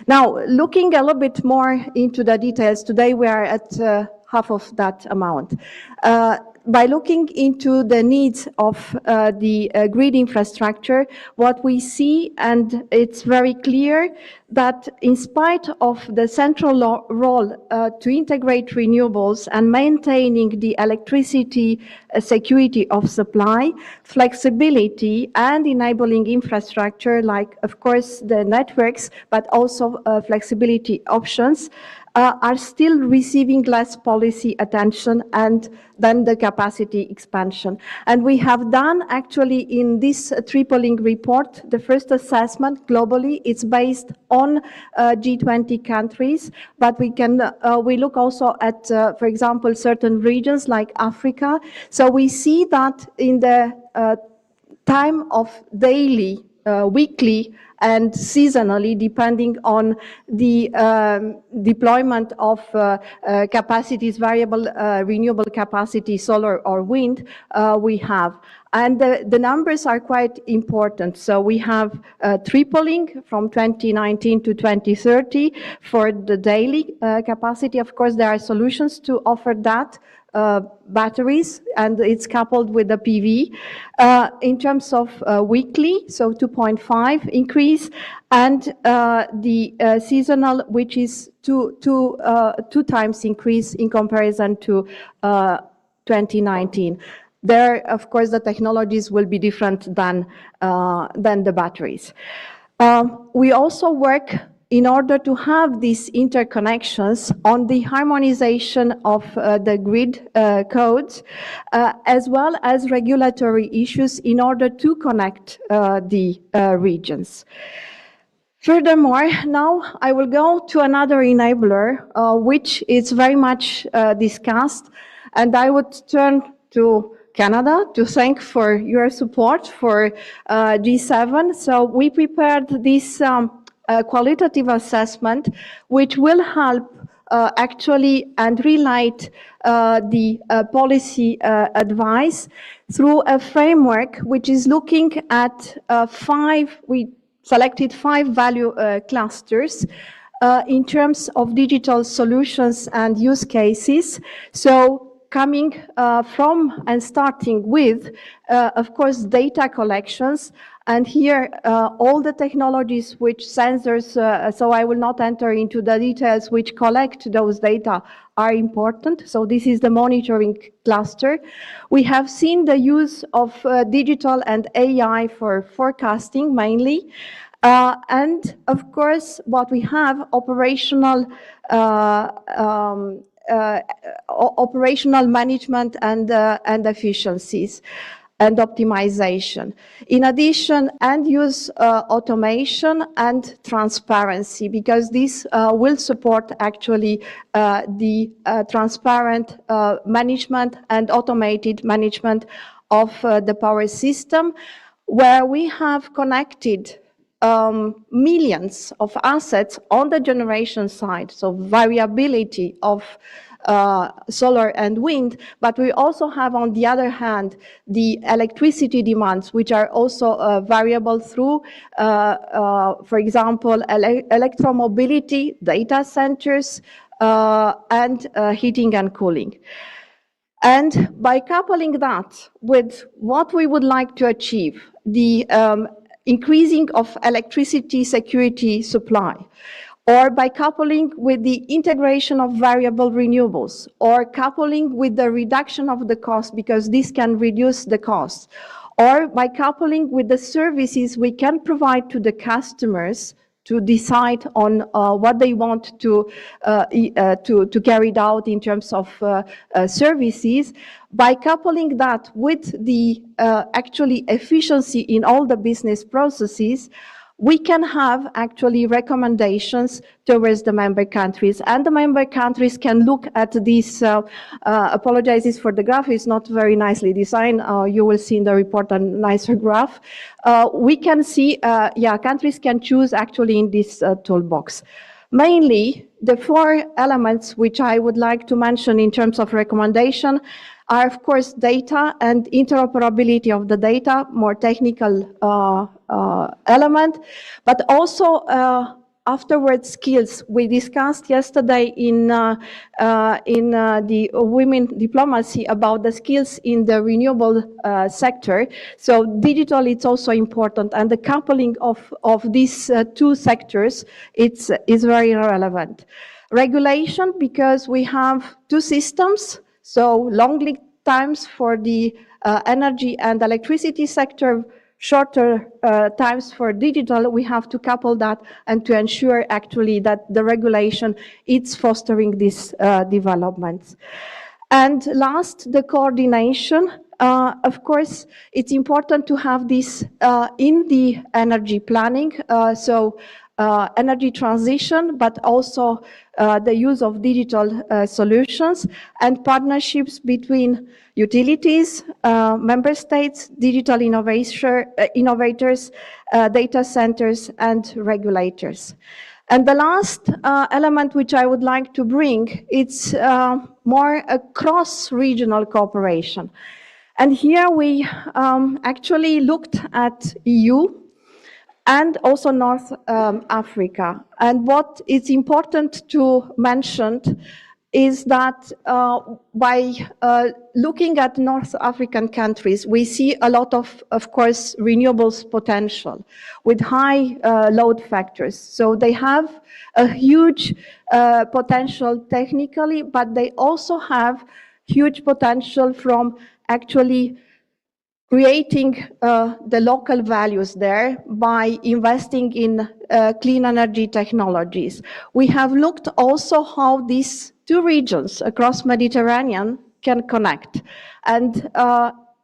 Now, looking a little bit more into the details, today we are at half of that amount. By looking into the needs of the grid infrastructure, what we see, and it's very clear, that in spite of the central role to integrate renewables and maintaining the electricity security of supply, flexibility and enabling infrastructure like, of course, the networks, but also flexibility options, are still receiving less policy attention and then the capacity expansion. And we have done actually in this tripling report, the first assessment globally, it's based on G20 countries, but we look also at, for example, certain regions like Africa. So we see that in the time of daily, weekly, and seasonally, depending on the deployment of capacities, variable renewable capacity, solar or wind, we have. And the numbers are quite important. So we have tripling from 2019 to 2030 for the daily capacity. Of course, there are solutions to offer that. Batteries, and it's coupled with the PV. In terms of weekly, so 2.5 increase, and the seasonal, which is two times increase in comparison to 2019. There, of course, the technologies will be different than the batteries. We also work in order to have these interconnections on the harmonization of the grid codes, as well as regulatory issues in order to connect the regions. Furthermore, now I will go to another enabler, which is very much discussed, and I would turn to Canada to thank for your support for G7. So we prepared this qualitative assessment, which will help actually and relight the policy advice through a framework which is looking at we selected 5 value clusters in terms of digital solutions and use cases. So coming from and starting with, of course, data collections. And here, all the technologies which sensors, so I will not enter into the details, which collect those data are important. So this is the monitoring cluster. We have seen the use of digital and AI for forecasting mainly. And of course, what we have, operational management and efficiencies and optimization. In addition, end-use automation and transparency, because this will support actually the transparent management and automated management of the power system, where we have connected millions of assets on the generation side, so variability of solar and wind, but we also have, on the other hand, the electricity demands, which are also variable through, for example, electromobility, data centers, and heating and cooling. And by coupling that with what we would like to achieve, the increasing of electricity security supply, or by coupling with the integration of variable renewables, or coupling with the reduction of the cost, because this can reduce the cost, or by coupling with the services we can provide to the customers to decide on what they want to carry out in terms of services. By coupling that with the actually efficiency in all the business processes, we can have actually recommendations towards the member countries, and the member countries can look at this. Apologizes for the graph, it's not very nicely designed. You will see in the report a nicer graph. We can see, countries can choose actually in this toolbox. Mainly, the 4 elements which I would like to mention in terms of recommendation are, of course, data and interoperability of the data, more technical element, but also afterwards skills. We discussed yesterday in the women diplomacy about the skills in the renewable sector. So digital, it's also important, and the coupling of these 2 sectors, is very relevant. Regulation, because we have 2 systems, so long lead times for the energy and electricity sector, shorter times for digital, we have to couple that and to ensure actually that the regulation is fostering these developments. And last, the coordination. Of course, it's important to have this in the energy planning, energy transition, but also the use of digital solutions and partnerships between utilities, member states, digital innovators, data centers, and regulators. And the last element which I would like to bring, it's more a cross-regional cooperation. And here we actually looked at EU and also North Africa. And what is important to mention is that by looking at North African countries, we see a lot of course, renewables potential with high load factors. So they have a huge potential technically, but they also have huge potential from actually creating the local values there by investing in clean energy technologies. We have looked also how these two regions across Mediterranean can connect. And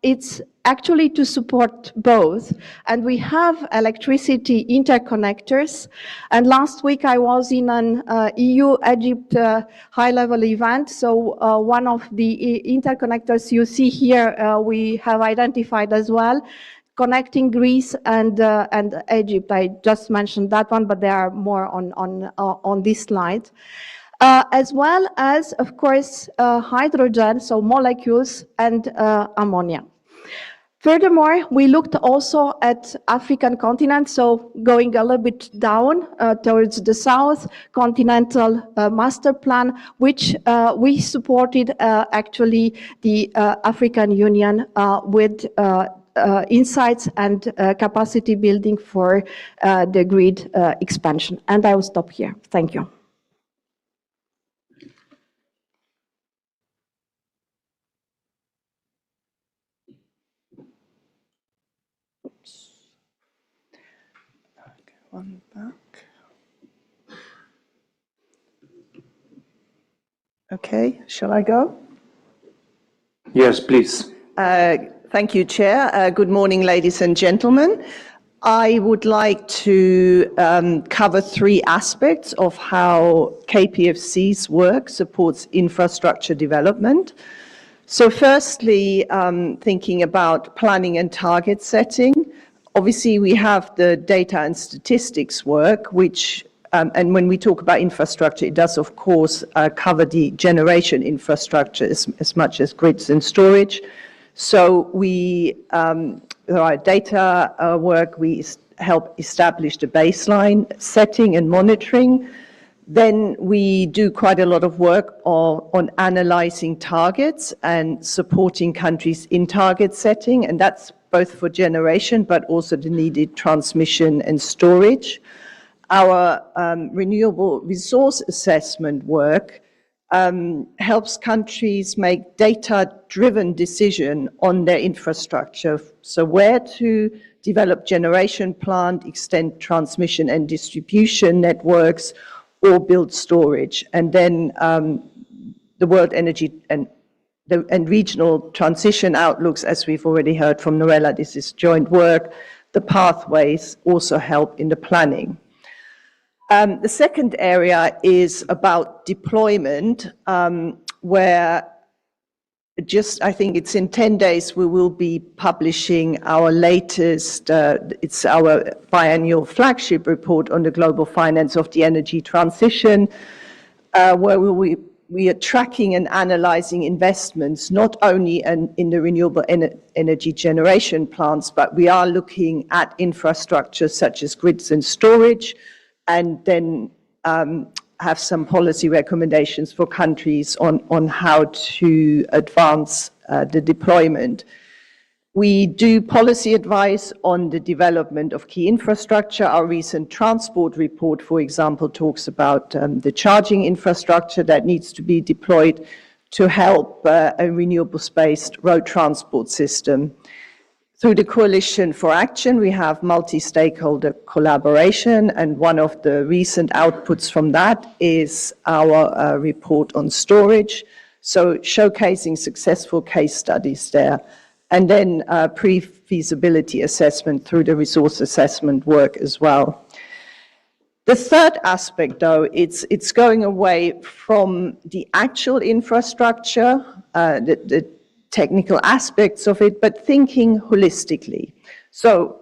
it's actually to support both. And we have electricity interconnectors. And last week I was in an EU-Egypt high-level event. So one of the interconnectors you see here, we have identified as well, connecting Greece and Egypt. I just mentioned that one, but there are more on this slide. As well as, of course, hydrogen, so molecules, and ammonia. Furthermore, we looked also at African continent, so going a little bit down towards the south, continental master plan, which we supported actually the African Union with insights and capacity building for the grid expansion. And I will stop here. Thank you. One back. Okay, shall I go? Yes, please. Thank you, Chair. Good morning, ladies and gentlemen. I would like to cover three aspects of how KPFC's work supports infrastructure development. So firstly, thinking about planning and target setting. Obviously, we have the data and statistics work, which, and when we talk about infrastructure, it does, of course, cover the generation infrastructure as much as grids and storage. So we, our data work, we help establish the baseline setting and monitoring. Then we do quite a lot of work on analyzing targets and supporting countries in target setting, and that's both for generation, but also the needed transmission and storage. Our renewable resource assessment work helps countries make data-driven decisions on their infrastructure. So where to develop generation plant, extend transmission and distribution networks, or build storage. And then the World Energy and regional transition outlooks, as we've already heard from Noella, this is joint work. The pathways also help in the planning. The second area is about deployment, where I think it's in 10 days, we will be publishing our latest, it's our biannual flagship report on the global finance of the energy transition, where we are tracking and analyzing investments, not only in the renewable energy generation plants, but we are looking at infrastructure such as grids and storage, and then have some policy recommendations for countries on how to advance the deployment. We do policy advice on the development of key infrastructure. Our recent transport report, for example, talks about the charging infrastructure that needs to be deployed to help a renewables-based road transport system. Through the Coalition for Action, we have multi-stakeholder collaboration, and one of the recent outputs from that is our report on storage, so showcasing successful case studies there. And then pre-feasibility assessment through the resource assessment work as well. The third aspect, though, it's going away from the actual infrastructure, the technical aspects of it, but thinking holistically. So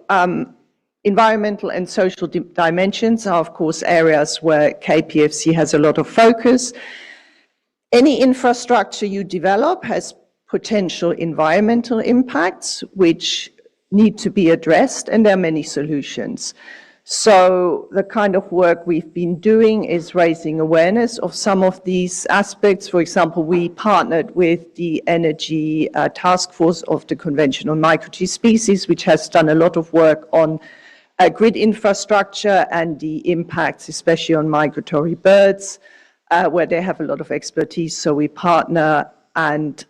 environmental and social dimensions are, of course, areas where KPFC has a lot of focus. Any infrastructure you develop has potential environmental impacts which need to be addressed, and there are many solutions. So the kind of work we've been doing is raising awareness of some of these aspects. For example, we partnered with the Energy Task Force of the Convention on Migratory Species, which has done a lot of work on grid infrastructure and the impacts, especially on migratory birds, where they have a lot of expertise. So we partner, and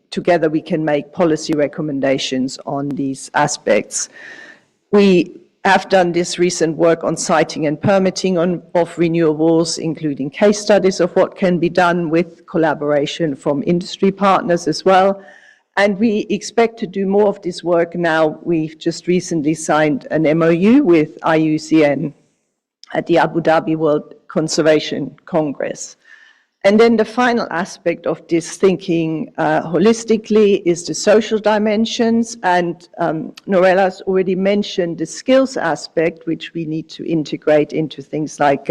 together we can make policy recommendations on these aspects. We have done this recent work on siting and permitting of renewables, including case studies of what can be done with collaboration from industry partners as well. And we expect to do more of this work now. We've just recently signed an MOU with IUCN at the Abu Dhabi World Conservation Congress. And then the final aspect of this thinking holistically is the social dimensions. And Norella's already mentioned the skills aspect, which we need to integrate into things like,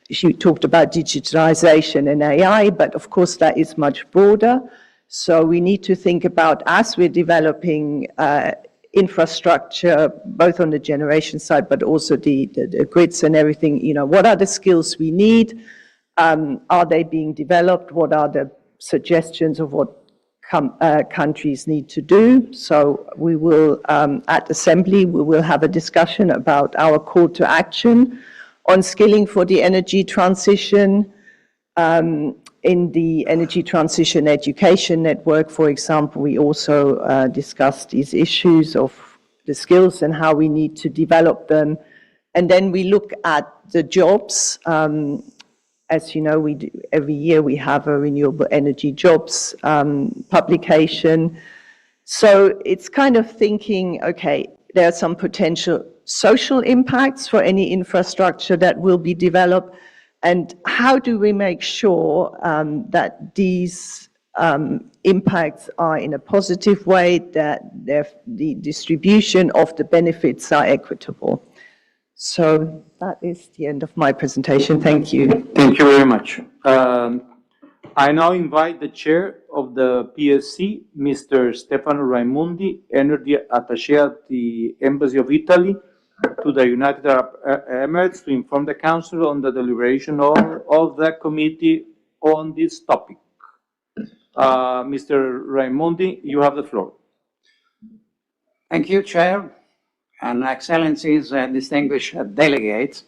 she talked about digitalization and AI, but of course that is much broader. So we need to think about, as we're developing infrastructure, both on the generation side, but also the grids and everything, you know, what are the skills we need? Are they being developed? What are the suggestions of what countries need to do? So we will, at Assembly, we will have a discussion about our call to action on skilling for the energy transition. In the Energy Transition Education Network, for example, we also discussed these issues of the skills and how we need to develop them. And then we look at the jobs. As you know, we do, every year we have a renewable energy jobs publication. So it's kind of thinking, okay, there are some potential social impacts for any infrastructure that will be developed, and how do we make sure that these impacts are in a positive way, that the distribution of the benefits are equitable. So that is the end of my presentation. Thank you. Thank you very much. I now invite the chair of the PSC, Mr. Stefano Raimundi, Energy Attaché at the Embassy of Italy to the United Arab Emirates, to inform the Council on the deliberation of the committee on this topic. Mr. Raimundi, you have the floor. Thank you, Chair, and Excellencies, distinguished delegates.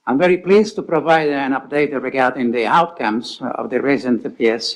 I'm very pleased to provide an update regarding the outcomes of the recent PSC